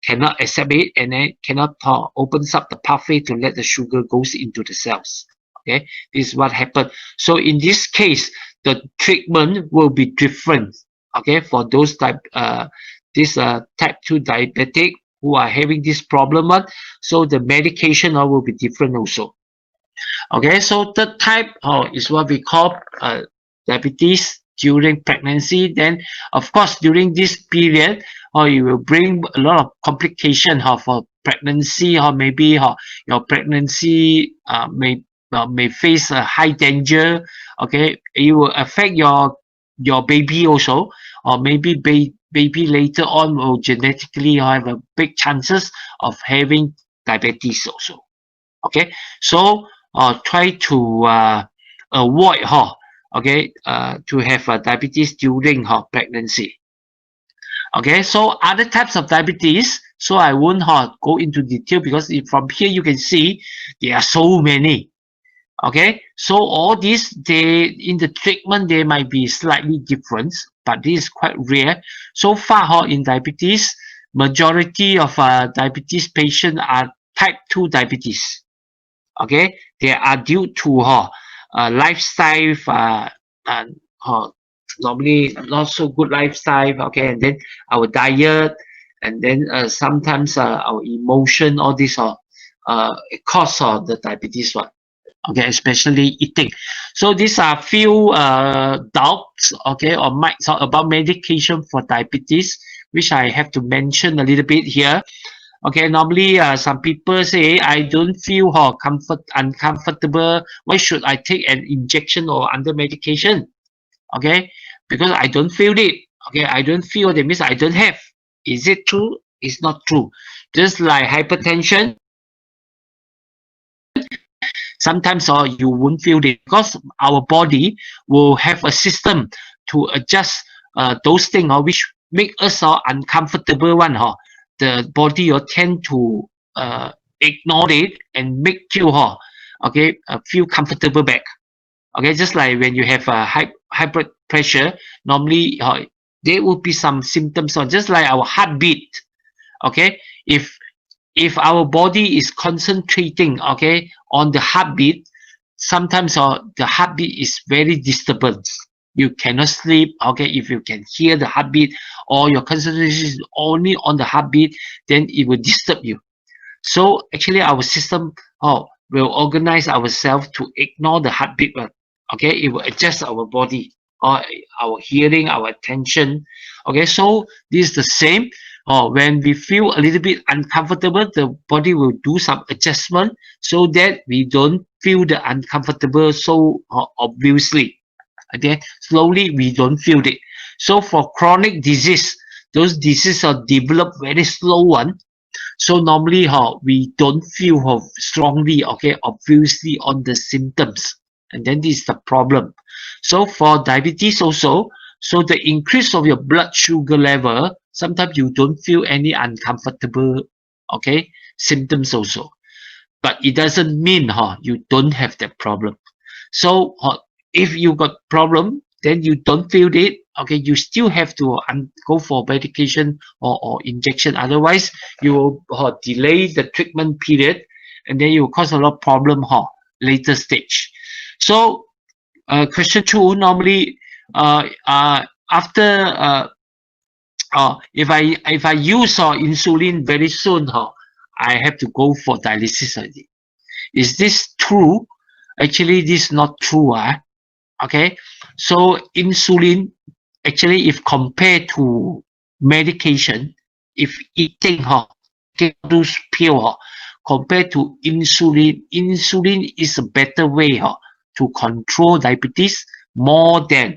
cannot accept it, and then cannot opens up the pathway to let the sugar goes into the cells. Okay, this is what happened. So in this case, the treatment will be different. Okay, for those type 2 diabetic who are having this problem, so the medication will be different also. Okay, so third type is what we call diabetes during pregnancy. Then, of course, during this period, it will bring a lot of complication for pregnancy, or maybe your pregnancy may face a high danger. Okay, it will affect your baby also, or maybe baby later on will genetically have a big chances of having diabetes also. Okay, so try to avoid to have diabetes during pregnancy. Okay, so other types of diabetes, so I won't go into detail because from here you can see there are so many. Okay, so all these, they in the treatment they might be slightly different, but this is quite rare. So far in diabetes, majority of diabetes patients are type 2 diabetes. Okay, they are due to lifestyle, normally not so good lifestyle. Okay, and then our diet, and then sometimes our emotion, all this cause of the diabetes one. Okay, especially eating. So these are few doubts, okay, or myths about medication for diabetes, which I have to mention a little bit here. Okay, normally some people say, I don't feel uncomfortable. Why should I take an injection or under medication? Okay, because I don't feel it. Okay, I don't feel, that means I don't have. Is it true? It's not true. Just like hypertension, sometimes you won't feel it because our body will have a system to adjust those things which make us uncomfortable one. The body tend to ignore it and make you feel comfortable back. Okay, just like when you have high blood pressure, normally there will be some symptoms, just like our heartbeat. Okay, if our body is concentrating, okay, on the heartbeat, sometimes the heartbeat is very disturbance. You cannot sleep. Okay, if you can hear the heartbeat or your concentration is only on the heartbeat, then it will disturb you. So actually our system will organize ourselves to ignore the heartbeat. Okay, it will adjust our body, or our hearing, our attention. Okay, so this is the same. When we feel a little bit uncomfortable, the body will do some adjustment so that we don't feel the uncomfortable so obviously. Okay, slowly we don't feel it. So for chronic disease, those diseases are developed very slow one. So normally we don't feel strongly, okay, obviously on the symptoms. And then this is the problem. So for diabetes also, so the increase of your blood sugar level, sometimes you don't feel any uncomfortable, okay, symptoms also. But it doesn't mean you don't have that problem. So if you got problem, then you don't feel it. Okay, you still have to go for medication or injection. Otherwise, you will delay the treatment period, and then you will cause a lot of problem later stage. So question 2, normally after if I use insulin very soon, I have to go for dialysis already. Is this true? Actually, this is not true. Okay, so insulin, actually, if compared to medication, if eating those pill compared to insulin, insulin is a better way to control diabetes more than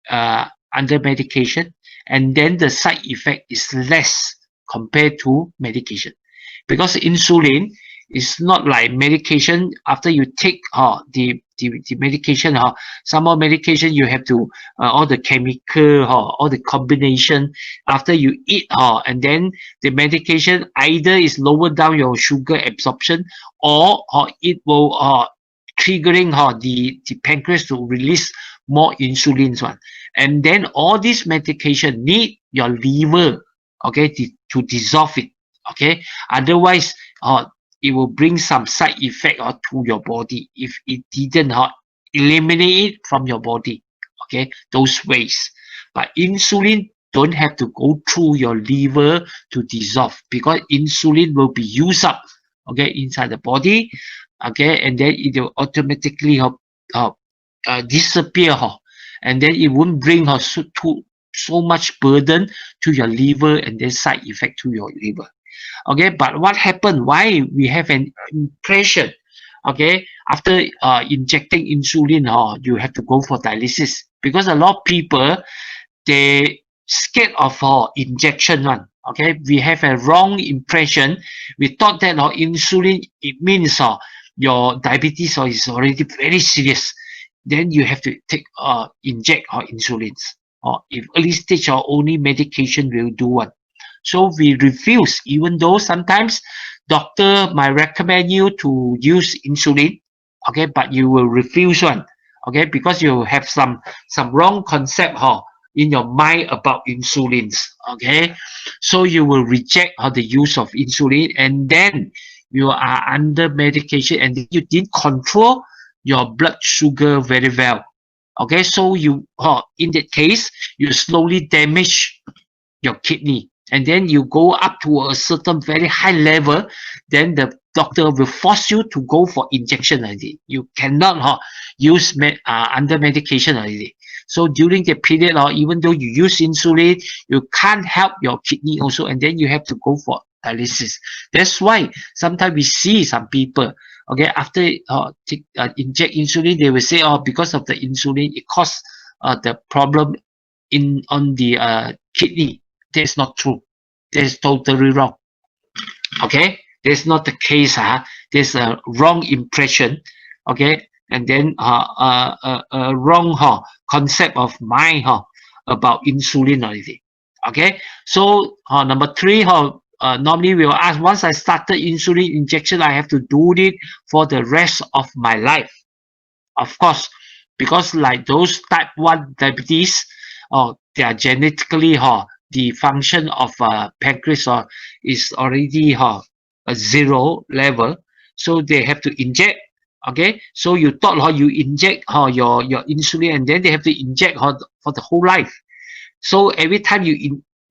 under medication, and then the side effect is less compared to medication, because insulin is not like medication. After you take the medication, some more medication you have to all the chemical all the combination after you eat, and then the medication either is lower down your sugar absorption, or it will triggering the pancreas to release more insulin one. And then all this medication need your liver, okay, to dissolve it. Okay, otherwise it will bring some side effect to your body if it didn't eliminate it from your body. Okay, those ways. But insulin don't have to go through your liver to dissolve, because insulin will be used up, okay, inside the body. Okay, and then it will automatically disappear, and then it won't bring so much burden to your liver and then side effect to your liver. Okay, but what happened, why we have an impression, okay, after injecting insulin, you have to go for dialysis? Because a lot of people, they scared of injection one. Okay, we have a wrong impression. We thought that insulin, it means your diabetes is already very serious, then you have to take inject insulins. or if early stage or only medication will do one. So we refuse, even though sometimes doctor might recommend you to use insulin, okay, but you will refuse one, okay, because you have some wrong concept in your mind about insulins, okay. So you will reject the use of insulin, and then you are under medication, and you didn't control your blood sugar very well, okay. So you in that case you slowly damage your kidney, and then you go up to a certain very high level, then the doctor will force you to go for injection already. You cannot use under medication already. So during the period, even though you use insulin, you can't help your kidney also, and then you have to go for dialysis. That's why sometimes we see some people, okay, after inject insulin, they will say, because of the insulin, it caused the problem on the kidney. That's not true. That's totally wrong. Okay, that's not the case. There's a wrong impression. Okay, and then a wrong concept of mind about insulin already. Okay, so number 3, normally we will ask, once I started insulin injection, I have to do it for the rest of my life. Of course, because like those type 1 diabetes, they are genetically the function of pancreas is already a 0 level, so they have to inject. Okay, so you thought you inject your insulin, and then they have to inject for the whole life. So every time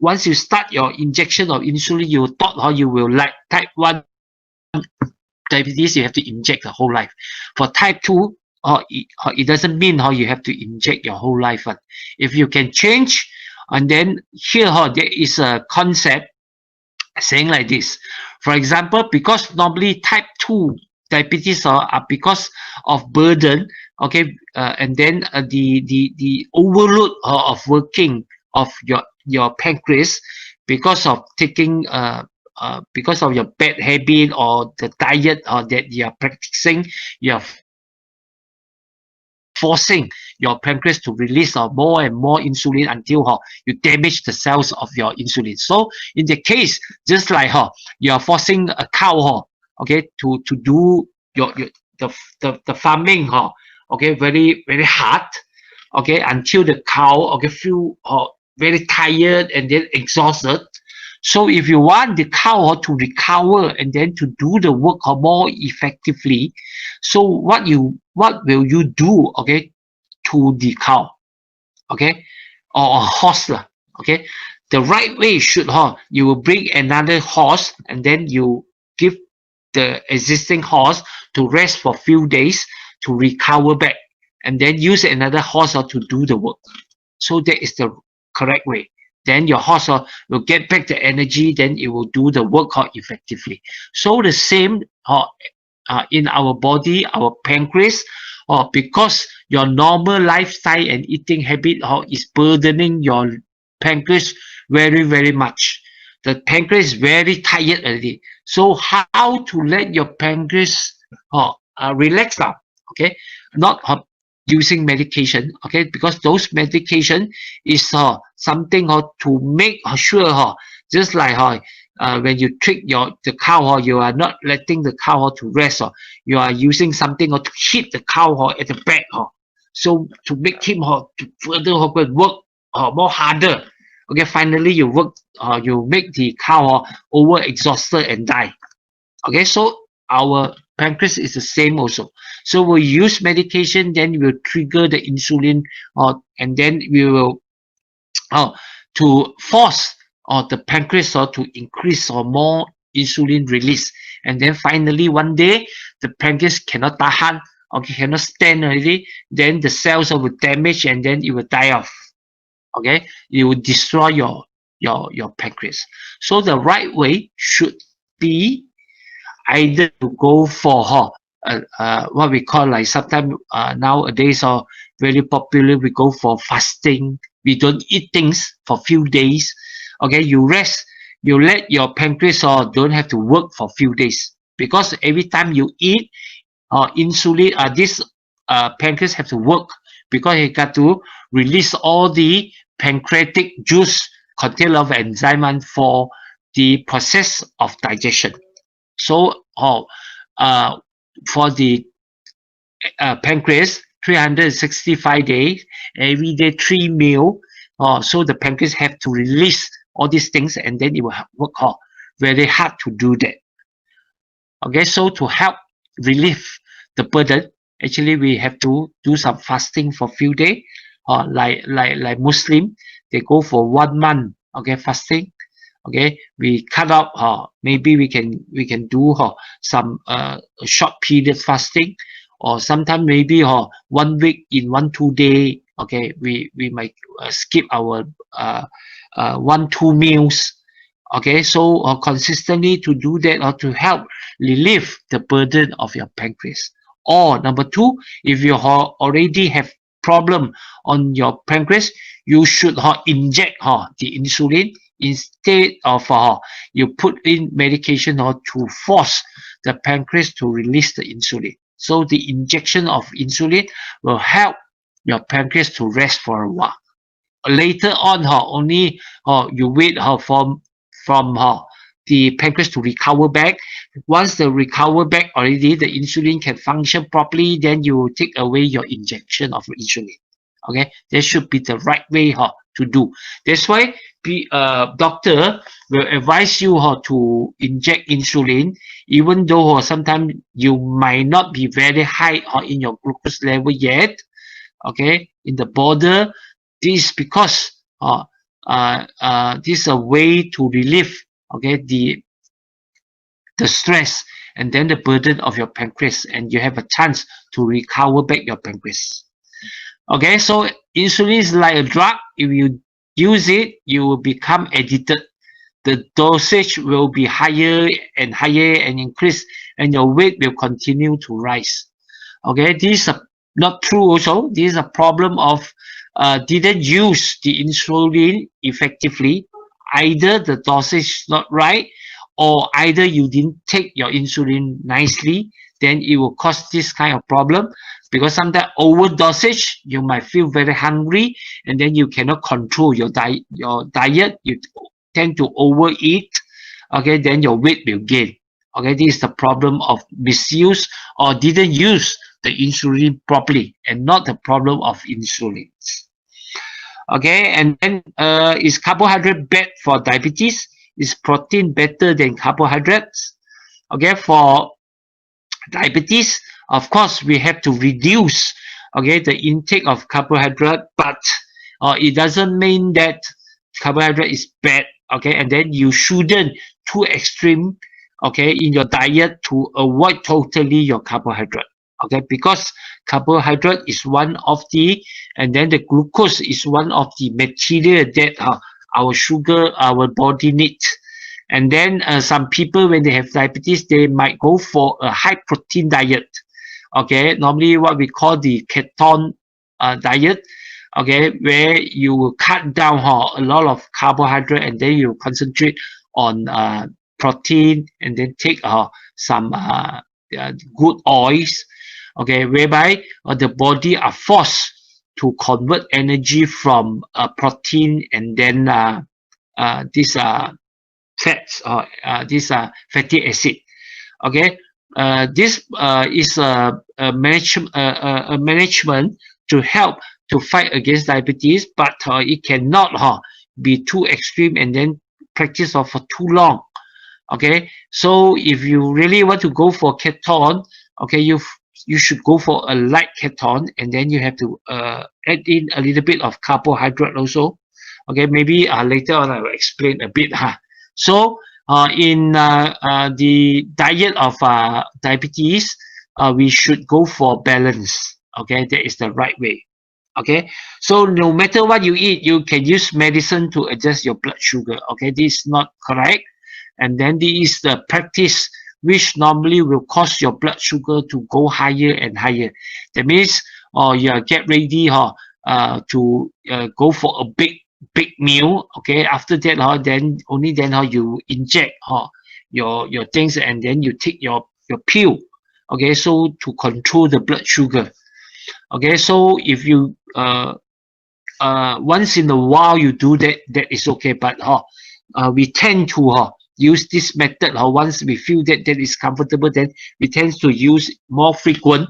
once you start your injection of insulin, you thought you will, like type 1 diabetes, you have to inject the whole life. For type 2, it doesn't mean you have to inject your whole life. If you can change, and then here there is a concept saying like this. For example, because normally type 2 diabetes are because of burden, okay, and then the overload of working of your pancreas because of taking because of your bad habit or the diet that you are practicing, you are forcing your pancreas to release more and more insulin until you damage the cells of your insulin. So in the case, just like you are forcing a cow okay, to do the farming okay, very very hard, okay, until the cow okay feel very tired and then exhausted. So if you want the cow to recover and then to do the work more effectively, so what will you do, okay, to the cow, okay, or a horse, okay? The right way should you will bring another horse, and then you give the existing horse to rest for few days to recover back, and then use another horse to do the work. So that is the correct way. Then your horse will get back the energy, then it will do the work effectively. So the same in our body, our pancreas, because your normal lifestyle and eating habit is burdening your pancreas very, very much. The pancreas is very tired already. So how to let your pancreas relax now? Okay, not using medication, okay, because those medication is something to make sure just like when you treat the cow, you are not letting the cow to rest, you are using something to hit the cow at the back, so to make him to further work more harder. Okay, finally you make the cow over exhausted and die. Okay, so our pancreas is the same also. So we use medication, then we will trigger the insulin, and then we will to force the pancreas to increase or more insulin release, and then finally one day the pancreas cannot tahan, okay, cannot stand already, then the cells will damage, and then it will die off. Okay, it will destroy your pancreas. So the right way should be either to go for what we call, like sometimes nowadays very popular, we go for fasting. We don't eat things for few days. Okay, you rest, you let your pancreas don't have to work for few days, because every time you eat insulin, this pancreas have to work, because it got to release all the pancreatic juice contain a lot of enzyme for the process of digestion. So for the pancreas, 365 days, every day 3 meal. So the pancreas have to release all these things, and then it will work very hard to do that. Okay, so to help relieve the burden, actually we have to do some fasting for few days. Like Muslim, they go for 1 month. Okay, fasting. Okay, we cut out. Maybe we can do some short period fasting, or sometimes maybe 1 week in 1-2 day. Okay, we might skip our 1-2 meals. Okay, so consistently to do that, or to help relieve the burden of your pancreas. Or number 2, if you already have problem on your pancreas, you should inject the insulin instead of you put in medication to force the pancreas to release the insulin. So the injection of insulin will help your pancreas to rest for a while. Later on, only you wait from the pancreas to recover back. Once the recover back already, the insulin can function properly, then you take away your injection of insulin. Okay, that should be the right way to do. That's why doctor will advise you to inject insulin, even though sometimes you might not be very high in your glucose level yet. Okay, in the border. This is because this is a way to relieve, okay, the stress and then the burden of your pancreas, and you have a chance to recover back your pancreas. Okay, so insulin is like a drug. If you use it, you will become addicted. The dosage will be higher and higher and increase, and your weight will continue to rise. Okay, this is not true also. This is a problem of didn't use the insulin effectively. Either the dosage is not right, or either you didn't take your insulin nicely, then it will cause this kind of problem. Because sometimes overdosage, you might feel very hungry, and then you cannot control your diet. You tend to overeat. Okay, then your weight will gain. Okay, this is the problem of misuse or didn't use the insulin properly, and not the problem of insulin. Okay, and then is carbohydrate bad for diabetes? Is protein better than carbohydrates? Okay, for diabetes, of course, we have to reduce, okay, the intake of carbohydrate, but it doesn't mean that carbohydrate is bad. Okay, and then you shouldn't too extreme, okay, in your diet to avoid totally your carbohydrate. Okay, because carbohydrate is one of the, and then the glucose is one of the material that our body needs. And then some people, when they have diabetes, they might go for a high protein diet. Okay, normally what we call the ketone diet. Okay, where you will cut down a lot of carbohydrate, and then you concentrate on protein, and then take some good oils. Okay, whereby the body are forced to convert energy from protein, and then these fats, or this fatty acid. Okay, this is a management to help to fight against diabetes, but it cannot be too extreme and then practice for too long. Okay, so if you really want to go for ketone, okay, you should go for a light ketone, and then you have to add in a little bit of carbohydrate also. Okay, maybe later on I will explain a bit. So in the diet of diabetes, we should go for balance. Okay, that is the right way. Okay, so no matter what you eat, you can use medicine to adjust your blood sugar. Okay, this is not correct, and then this is the practice which normally will cause your blood sugar to go higher and higher. That means you get ready to go for a big meal. Okay, after that then only then you inject your things, and then you take your pill. Okay, so to control the blood sugar. Okay, so if you once in a while you do that, that is okay. But we tend to use this method. Once we feel that that is comfortable, then we tend to use more frequent.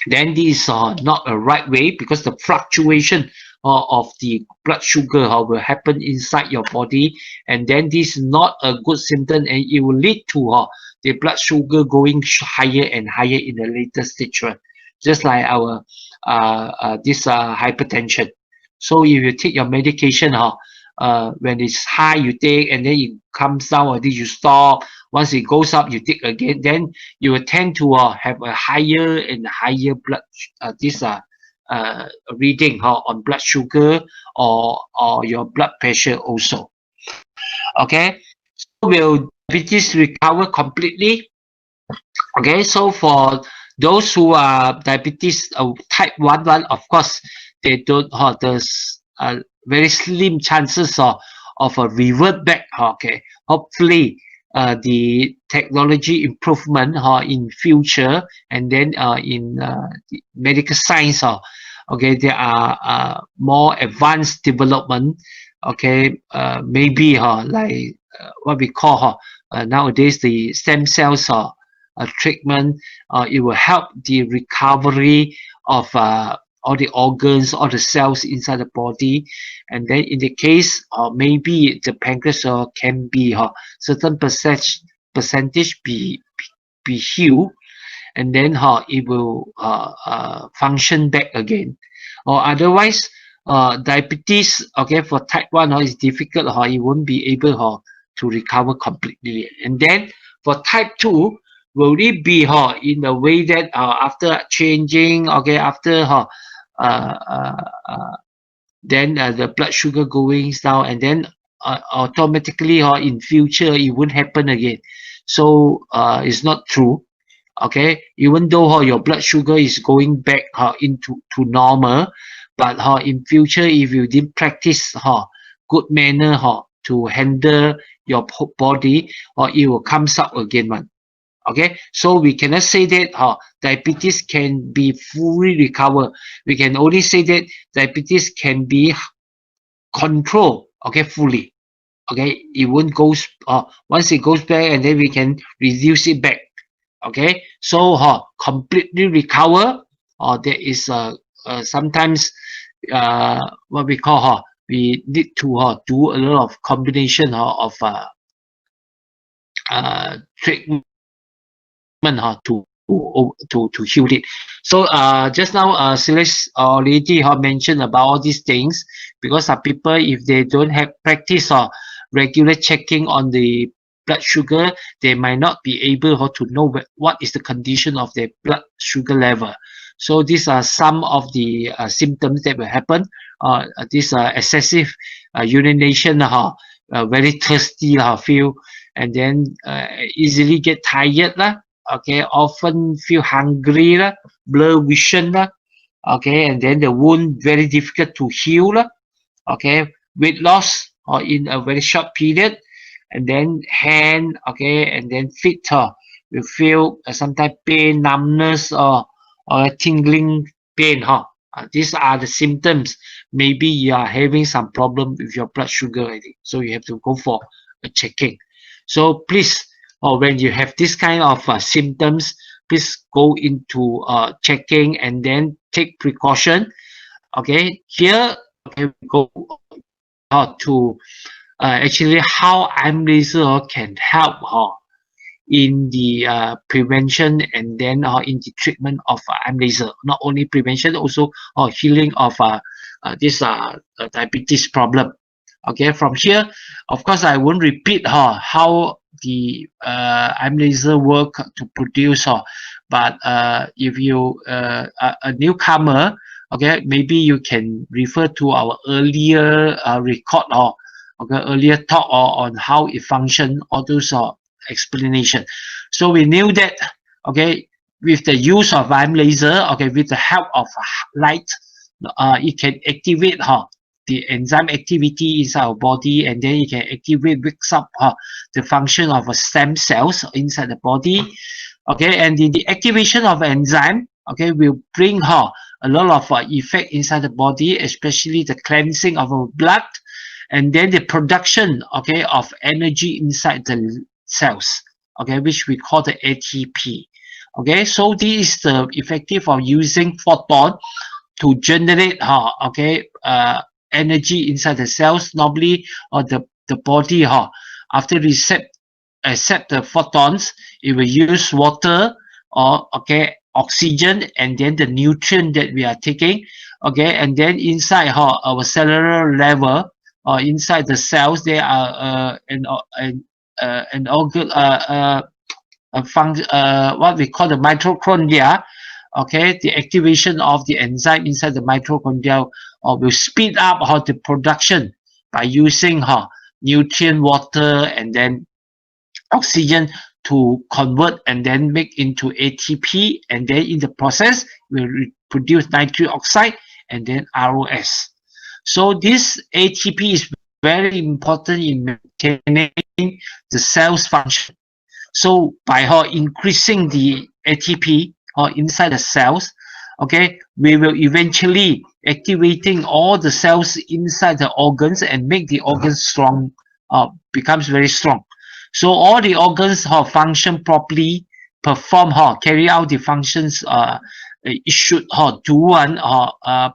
Then this is not a right way, because the fluctuation of the blood sugar will happen inside your body, and then this is not a good symptom, and it will lead to the blood sugar going higher and higher in the later stage, right? Just like our this hypertension. So if you take your medication, when it's high you take, and then it comes down, or then you stop. Once it goes up, you take again. Then you will tend to have a higher and higher blood reading on blood sugar or your blood pressure also. Okay, so will diabetes recover completely? Okay, so for those who are diabetes type 1, of course, they don't have there's very slim chances of a revert back. Okay, hopefully the technology improvement in future, and then in the medical science, okay, there are more advanced development. Okay, maybe like what we call nowadays the stem cells treatment. It will help the recovery of all the organs, all the cells inside the body. And then in the case maybe the pancreas can be certain percentage be healed, and then it will function back again. Or otherwise diabetes, okay, for type 1 is difficult. It won't be able to recover completely. And then for type 2, will it be in a way that after changing, okay, after then the blood sugar going down, and then automatically in future it won't happen again? So it's not true. Okay, even though your blood sugar is going back into normal, but in future, if you didn't practice good manner to handle your body, it will comes up again, man. Okay, so we cannot say that diabetes can be fully recovered. We can only say that diabetes can be controlled, okay, fully. Okay, it won't go once it goes back, and then we can reduce it back. Okay, so completely recover, there is sometimes what we call we need to do a lot of combination of treatment to heal it. So just now Celeste already mentioned about all these things, because people, if they don't have practice or regular checking on the blood sugar, they might not be able to know what is the condition of their blood sugar level. So these are some of the symptoms that will happen. This excessive urination, very thirsty feel, and then easily get tired, okay, often feel hungry, blur vision, okay, and then the wound very difficult to heal, okay, weight loss in a very short period, and then hand, okay, and then feet will feel sometimes pain, numbness, or tingling pain. These are the symptoms. Maybe you are having some problem with your blood sugar already, so you have to go for a checking. So please, when you have this kind of symptoms, please go into checking and then take precaution. Okay, here, okay, we go to actually how IM Laser can help in the prevention, and then in the treatment of IM Laser. Not only prevention, also healing of this diabetes problem. Okay, from here, of course, I won't repeat how the IM Laser work to produce, but if you a newcomer, okay, maybe you can refer to our earlier record or earlier talk on how it functions, all those explanation. So we knew that, okay, with the use of IM Laser, okay, with the help of light, it can activate the enzyme activity inside our body, and then it can activate, wakes up the function of stem cells inside the body. Okay, and the activation of enzyme, okay, will bring a lot of effect inside the body, especially the cleansing of our blood, and then the production, okay, of energy inside the cells, okay, which we call the ATP. Okay, so this is the effective of using photon to generate okay, energy inside the cells. Normally, the body after accept the photons, it will use water or okay, oxygen, and then the nutrient that we are taking, okay, and then inside our cellular level or inside the cells, there are an organ what we call the mitochondria. Okay, the activation of the enzyme inside the mitochondria will speed up the production by using nutrient, water, and then oxygen to convert and then make into ATP, and then in the process will produce nitric oxide and then ROS. So this ATP is very important in maintaining the cell's function. So by increasing the ATP inside the cells, okay, we will eventually activating all the cells inside the organs and make the organs strong, becomes very strong. So all the organs function properly, perform carry out the functions it should do one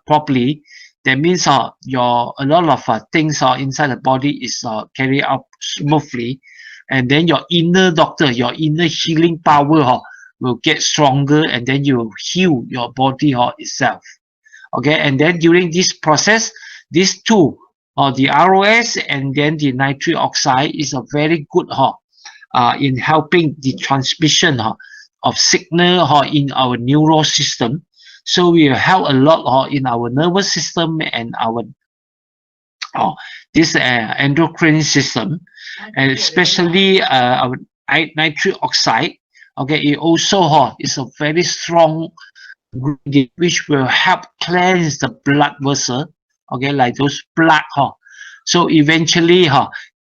properly. That means your a lot of things inside the body is carried out smoothly, and then your inner doctor, your inner healing power will get stronger, and then you will heal your body itself. Okay, and then during this process, these two, the ROS and then the nitric oxide, is a very good in helping the transmission of signal in our neural system. So we will help a lot in our nervous system and our this endocrine system, and especially our nitric oxide. Okay, it also is a very strong ingredient which will help cleanse the blood vessel. Okay, like those blood. So eventually,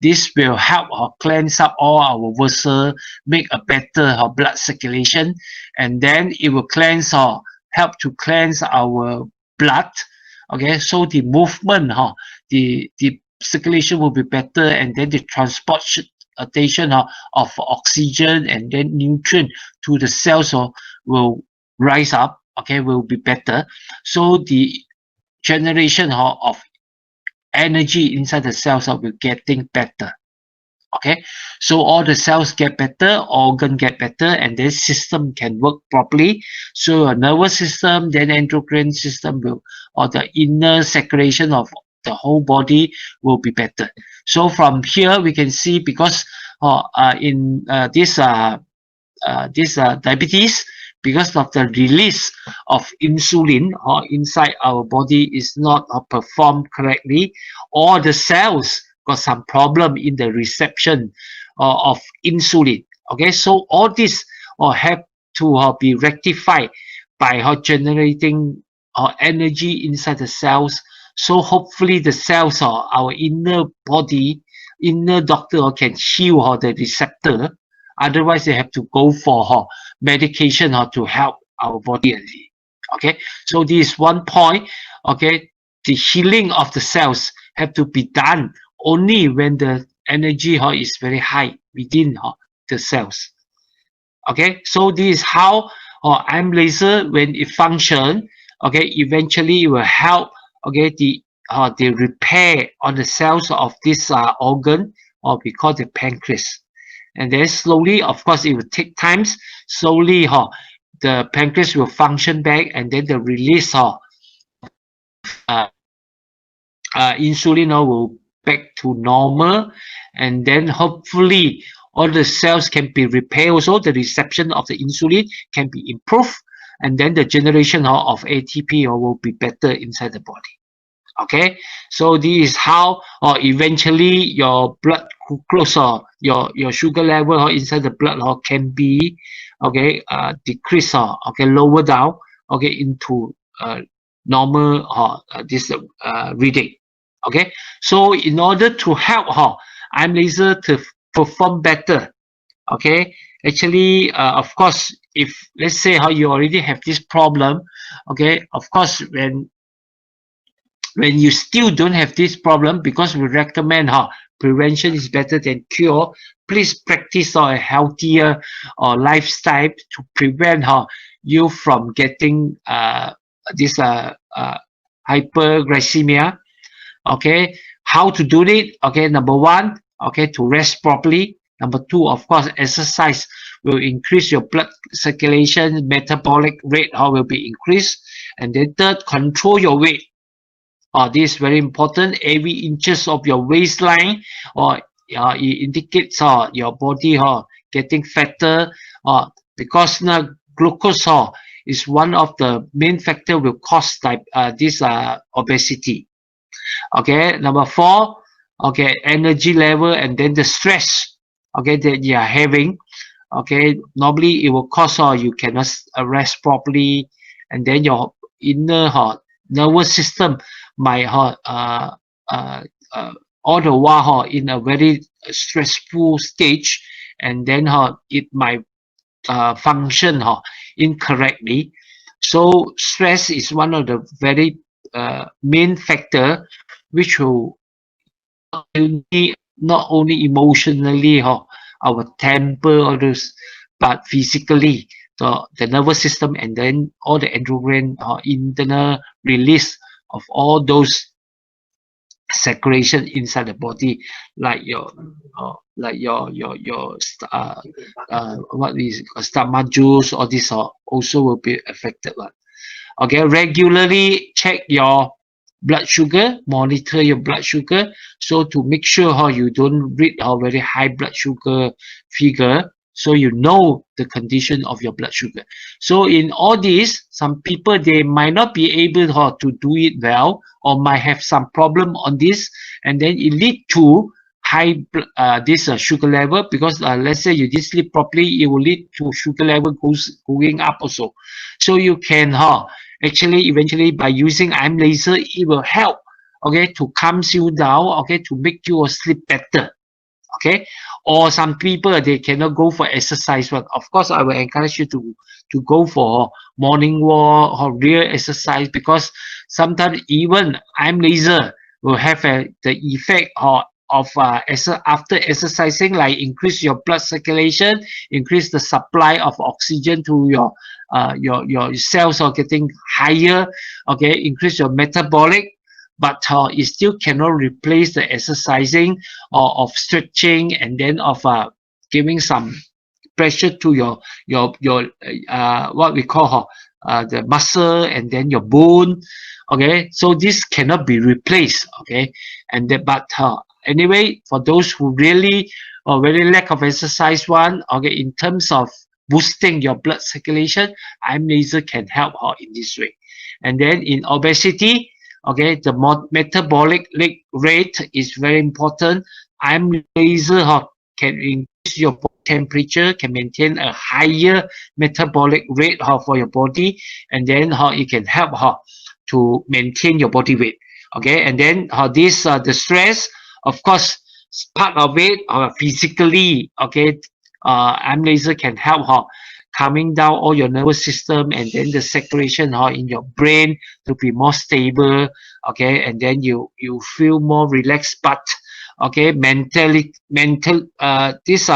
this will help cleanse up all our vessel, make a better blood circulation, and then it will cleanse help to cleanse our blood. Okay, so the movement, the circulation will be better, and then the transportation of oxygen and then nutrient to the cells will rise up. Okay, will be better. So the generation of energy inside the cells will getting better. Okay, so all the cells get better, organ get better, and this system can work properly. So a nervous system, then endocrine system will, or the inner circulation of the whole body will be better. So from here we can see, because in this diabetes, because of the release of insulin inside our body is not performed correctly, or the cells got some problem in the reception of insulin. Okay, so all this have to be rectified by generating energy inside the cells. So hopefully the cells, our inner body, inner doctor can heal the receptor. Otherwise, they have to go for medication to help our body. Okay, so this is one point. Okay, the healing of the cells have to be done only when the energy is very high within the cells. Okay, so this is how IM laser, when it function, okay, eventually it will help, okay, the repair on the cells of this organ, or we call the pancreas. And then slowly, of course, it will take times. Slowly, the pancreas will function back, and then the release insulin will back to normal, and then hopefully all the cells can be repaired. Also, the reception of the insulin can be improved, and then the generation of ATP will be better inside the body. Okay, so this is how eventually your blood glucose or your sugar level inside the blood can be decrease lower down into normal this reading. Okay, so in order to help IM laser to perform better, okay, actually, of course, if let's say how you already have this problem, okay, of course, when you still don't have this problem, because we recommend prevention is better than cure, please practice a healthier lifestyle to prevent you from getting this hyperglycemia. Okay, how to do it? Okay, number one, okay, to rest properly. Number two, of course, exercise will increase your blood circulation, metabolic rate will be increased. And then third, control your weight. This is very important. Every inches of your waistline it indicates your body getting fatter because now glucose is one of the main factor will cause this obesity. Okay, number four, okay, energy level and then the stress, okay, that you are having. Okay, normally it will cause you cannot rest properly, and then your inner nervous system might all the while in a very stressful stage, and then it might function incorrectly. So stress is one of the very main factor which will not only emotionally our temper all those, but physically the nervous system, and then all the endorphin internal release of all those secretion inside the body, like your what is stomach juice, all this also will be affected. Okay, regularly check your blood sugar, monitor your blood sugar, so to make sure you don't read a very high blood sugar figure, so you know the condition of your blood sugar. So in all this, some people they might not be able to do it well, or might have some problem on this, and then it lead to high this sugar level, because let's say you didn't sleep properly, it will lead to sugar level going up also. So you can actually eventually by using IM laser, it will help, okay, to calm you down, okay, to make you sleep better. Okay, or some people they cannot go for exercise, but of course I will encourage you to go for morning walk or real exercise, because sometimes even IM laser will have the effect of after exercising, like increase your blood circulation, increase the supply of oxygen to your cells are getting higher, okay, increase your metabolic, but it still cannot replace the exercising or of stretching, and then of giving some pressure to your what we call the muscle, and then your bone. Okay, so this cannot be replaced. Okay, and then, but anyway, for those who really very lack of exercise one, okay, in terms of boosting your blood circulation, IM laser can help in this way. And then in obesity, okay, the metabolic rate is very important. IM laser can increase your body temperature, can maintain a higher metabolic rate for your body, and then it can help to maintain your body weight. Okay, and then this the stress, of course, part of it physically. Okay, IM laser can help calming down all your nervous system, and then the circulation in your brain to be more stable. Okay, and then you feel more relaxed. But okay, mentally this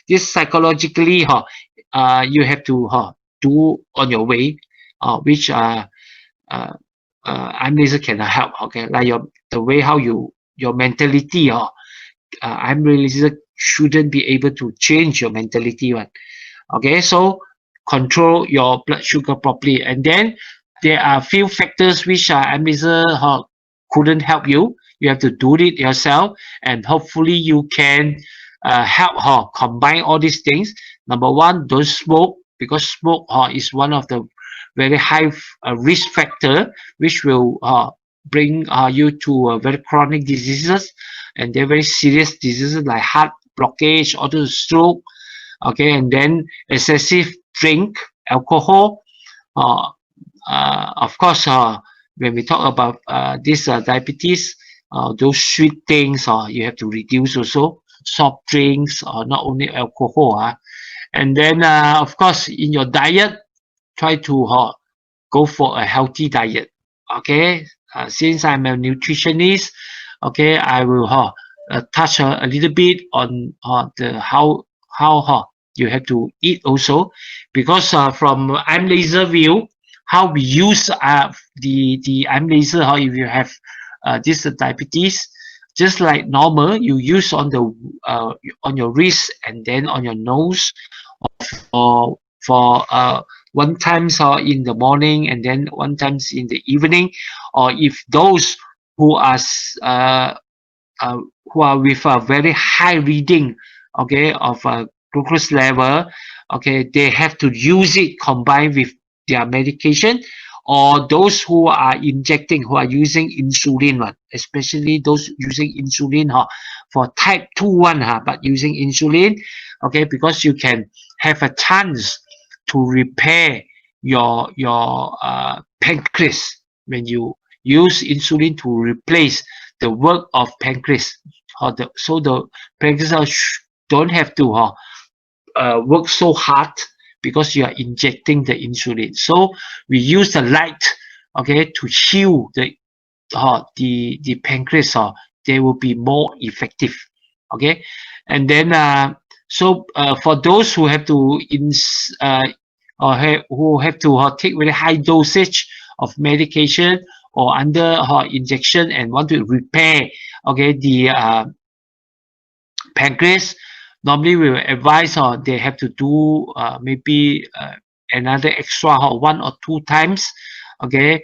this psychologically you have to do on your way, which IM laser can help. Okay, like the way how your mentality IM laser shouldn't be able to change your mentality one. Okay, so control your blood sugar properly, and then there are few factors which IM laser couldn't help you. You have to do it yourself, and hopefully you can help combine all these things. Number one, don't smoke, because smoke is one of the very high risk factor which will bring you to very chronic diseases, and they're very serious diseases like heart blockage or the stroke. Okay, and then excessive drink alcohol. Of course, when we talk about this diabetes, those sweet things you have to reduce also. soft drinks or not only alcohol. And then of course in your diet, try to go for a healthy diet. Okay, since I'm a nutritionist, okay, I will touch a little bit on the how you have to eat also, because from IM Laser view, how we use the IM Laser, how if you have this diabetes, just like normal, you use on your wrist and then on your nose, for one times in the morning and then one times in the evening, or if those who are who are with a very high reading, okay, of glucose level, okay, they have to use it combined with their medication, or those who are injecting, who are using insulin one, especially those using insulin for type 2 one, but using insulin, okay, because you can have a chance to repair your pancreas when you use insulin to replace the work of pancreas, so the pancreas don't have to work so hard because you are injecting the insulin. So we use the light, okay, to heal the pancreas. They will be more effective. Okay, and then so for those who have to who have to take very high dosage of medication or under injection and want to repair, okay, the pancreas, normally we will advise they have to do maybe another extra 1 or 2 times. Okay,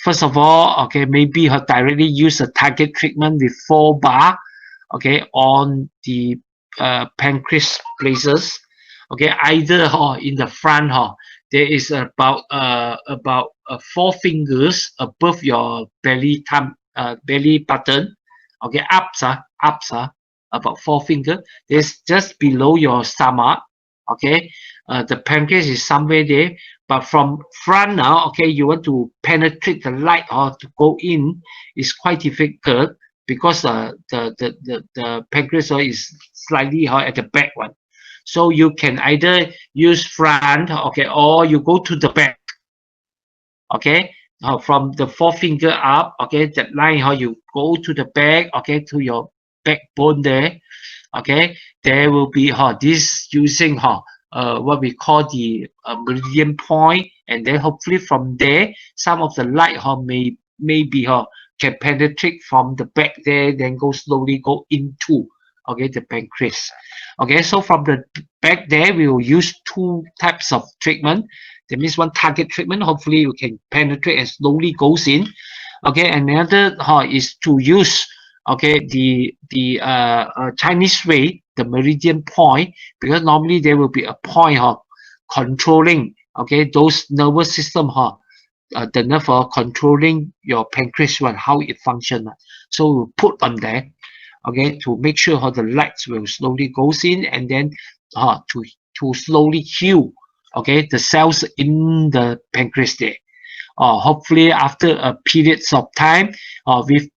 first of all, okay, maybe directly use a target treatment with 4 bar, okay, on the pancreas places. Okay, either in the front, there is about 4 fingers above your belly button. Okay, ups, about 4 fingers. There's just below your stomach. Okay, the pancreas is somewhere there, but from front now, okay, you want to penetrate the light or to go in is quite difficult, because the pancreas is slightly at the back one. So you can either use front, okay, or you go to the back. Okay, from the 4 finger up, okay, that line, you go to the back, okay, to your backbone there. Okay, there will be this using what we call the meridian point, and then hopefully from there some of the light maybe can penetrate from the back there, then slowly go into, okay, the pancreas. Okay, so from the back there we will use 2 types of treatment. That means one target treatment, hopefully you can penetrate and slowly goes in. Okay, and another is to use, okay, the Chinese way, the meridian point, because normally there will be a point controlling, okay, those nervous system the nerve controlling your pancreas one, how it functions. So we'll put on there, okay, to make sure the lights will slowly goes in, and then to slowly heal, okay, the cells in the pancreas there. Hopefully after a periods of time with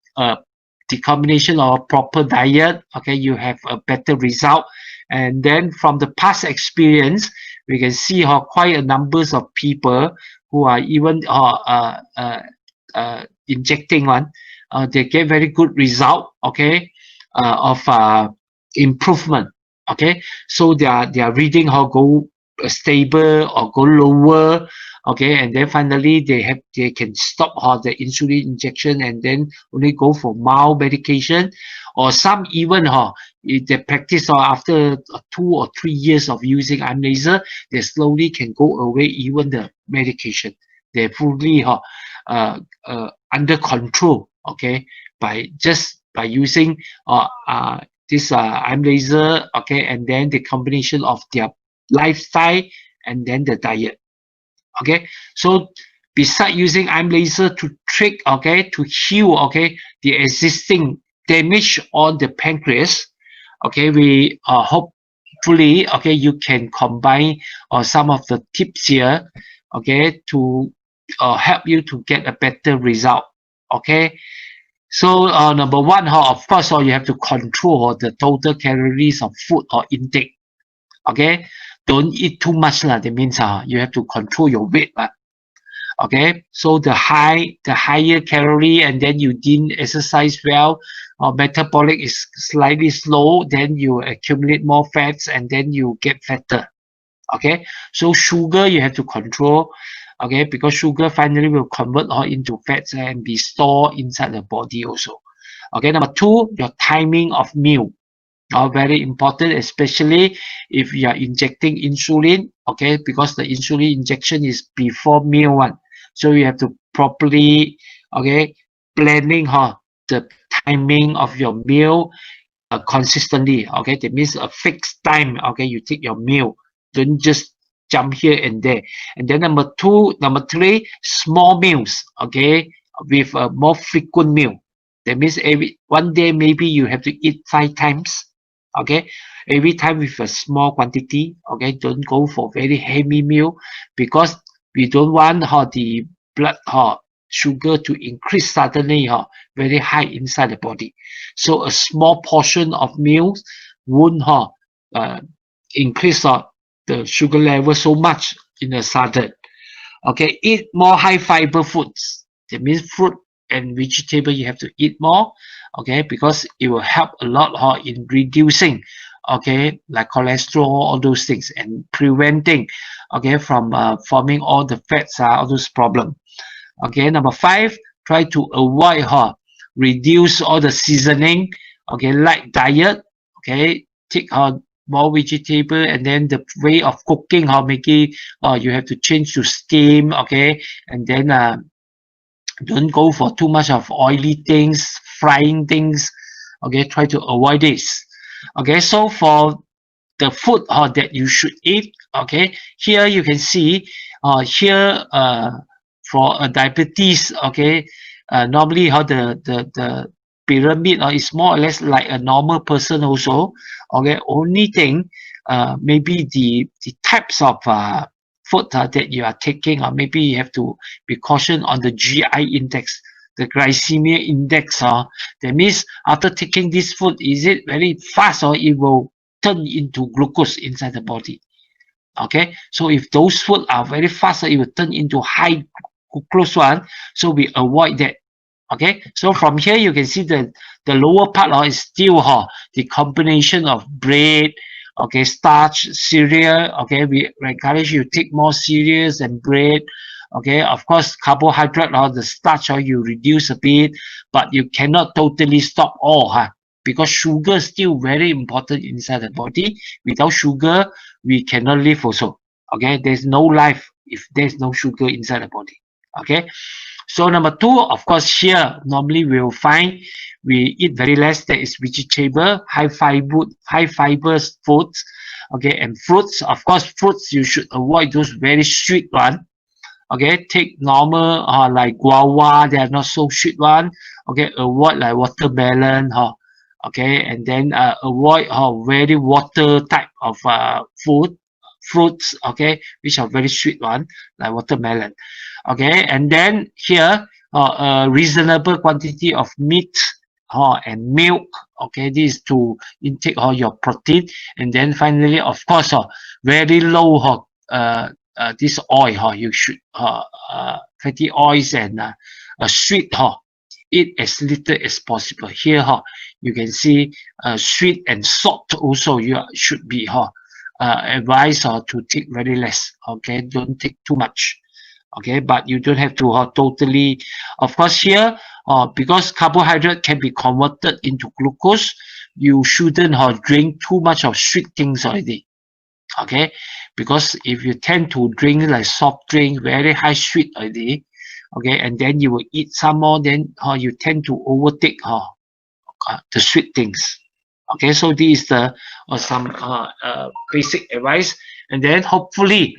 the combination of proper diet, okay, you have a better result. And then from the past experience, we can see quite a numbers of people who are even injecting one, they get very good result, okay, of improvement. Okay, so their reading go stable or go lower. Okay, and then finally they can stop the insulin injection and then only go for mild medication, or some even if they practice after 2 or 3 years of using IM Laser, they slowly can go away even the medication. They're fully under control, okay, by using this IM Laser, okay, and then the combination of their lifestyle and then the diet. Okay, so beside using IM Laser to treat, okay, to heal, okay, the existing damage on the pancreas, okay, we hopefully, okay, you can combine some of the tips here, okay, to help you to get a better result. Okay, So number one, of course, you have to control the total calories of food or intake. Okay, don't eat too much lah. That means you have to control your weight. Okay, so the higher calorie, and then you didn't exercise well, or metabolic is slightly slow, then you accumulate more fats, and then you get fatter. Okay, so sugar you have to control. Okay, because sugar finally will convert all into fats and be stored inside the body also. Okay, number two, your timing of meal are very important, especially if you are injecting insulin. Okay, because the insulin injection is before meal one, so you have to properly, okay, planning the timing of your meal consistently. Okay, that means a fixed time. Okay, you take your meal, don't just jump here and there. And then number three, small meals. Okay, with a more frequent meal. That means every one day maybe you have to eat 5 times. Okay, every time with a small quantity. Okay, don't go for very heavy meal, because we don't want the blood sugar to increase suddenly very high inside the body. So a small portion of meals won't increase the sugar level so much in a sudden. Okay, eat more high fiber foods. That means fruit and vegetable you have to eat more. Okay, because it will help a lot in reducing, okay, like cholesterol, all those things, and preventing, okay, from forming all the fats, all those problems. Okay, number five, try to avoid reduce all the seasoning. Okay, light diet. Okay, take more vegetable, and then the way of cooking maybe you have to change to steam. Okay, and then don't go for too much of oily things, frying things. Okay, try to avoid this. Okay, so for the food that you should eat, okay, here you can see here for a diabetes. Okay, normally the pyramid is more or less like a normal person also. Okay, only thing maybe the types of food that you are taking, or maybe you have to be cautious on the GI index, the glycemia index. That means after taking this food, is it very fast, or it will turn into glucose inside the body? Okay, so if those food are very fast, it will turn into high glucose one, so we avoid that. Okay, so from here you can see the lower part is still the combination of bread, okay, starch, cereal. Okay, we encourage you to take more cereals and bread. Okay, of course carbohydrate the starch you reduce a bit, but you cannot totally stop all because sugar is still very important inside the body. Without sugar we cannot live also. Okay, there's no life if there's no sugar inside the body. Okay, so number two, of course, here normally we will find we eat very less. That is vegetable, high fibers foods. Okay, and fruits. Of course, fruits you should avoid those very sweet one. Okay, take normal like guava. They are not so sweet one. Okay, avoid like watermelon. Okay, and then avoid very water type of fruits. Okay, which are very sweet one like watermelon. Okay, and then here a reasonable quantity of meat and milk. Okay, this is to intake your protein. And then finally, of course, very low this oil you should fatty oils and sweet eat as little as possible. Here you can see sweet and salt also you should be advised to take very less. Okay, don't take too much. Okay, but you don't have to totally, of course, here because carbohydrate can be converted into glucose, you shouldn't drink too much of sweet things already. Okay, because if you tend to drink like soft drink, very high sweet already, okay, and then you will eat some more, then you tend to overtake the sweet things. Okay, so this is the some basic advice. And then hopefully,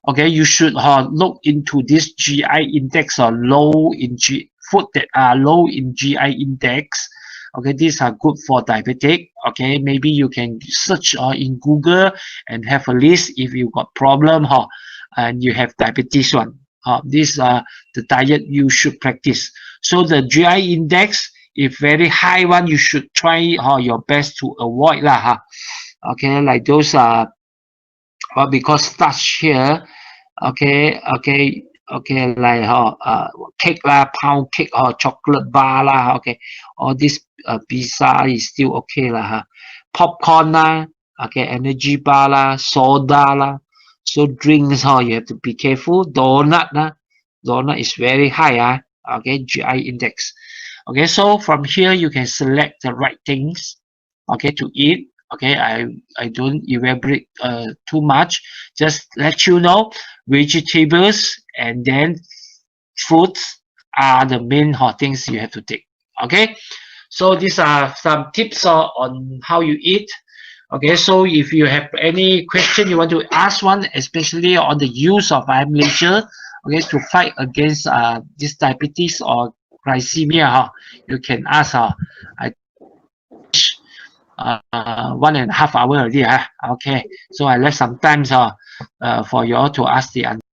okay, you should look into this GI index or low in food that are low in GI index. Okay, these are good for diabetic. Okay, maybe you can search in Google and have a list if you got problem and you have diabetes one. These are the diet you should practice. So the GI index if very high one, you should try your best to avoid lah. Okay, like those what we call starch here. Okay, like cake lah, pound cake or chocolate bar lah. Okay, all this pizza is still okay lah. Popcorn lah, okay, energy bar lah, soda lah. So drinks you have to be careful. Donut lah, donut is very high okay, GI index. Okay, so from here you can select the right things, okay, to eat. Okay, I don't elaborate too much, just let you know vegetables and then fruits are the main things you have to take. Okay, so these are some tips on how you eat. Okay, so if you have any question you want to ask one, especially on the use of IM laser, okay, to fight against this diabetes or glycemia, you can ask. I 1.5 hours already. Okay, so I left some time for you all to ask the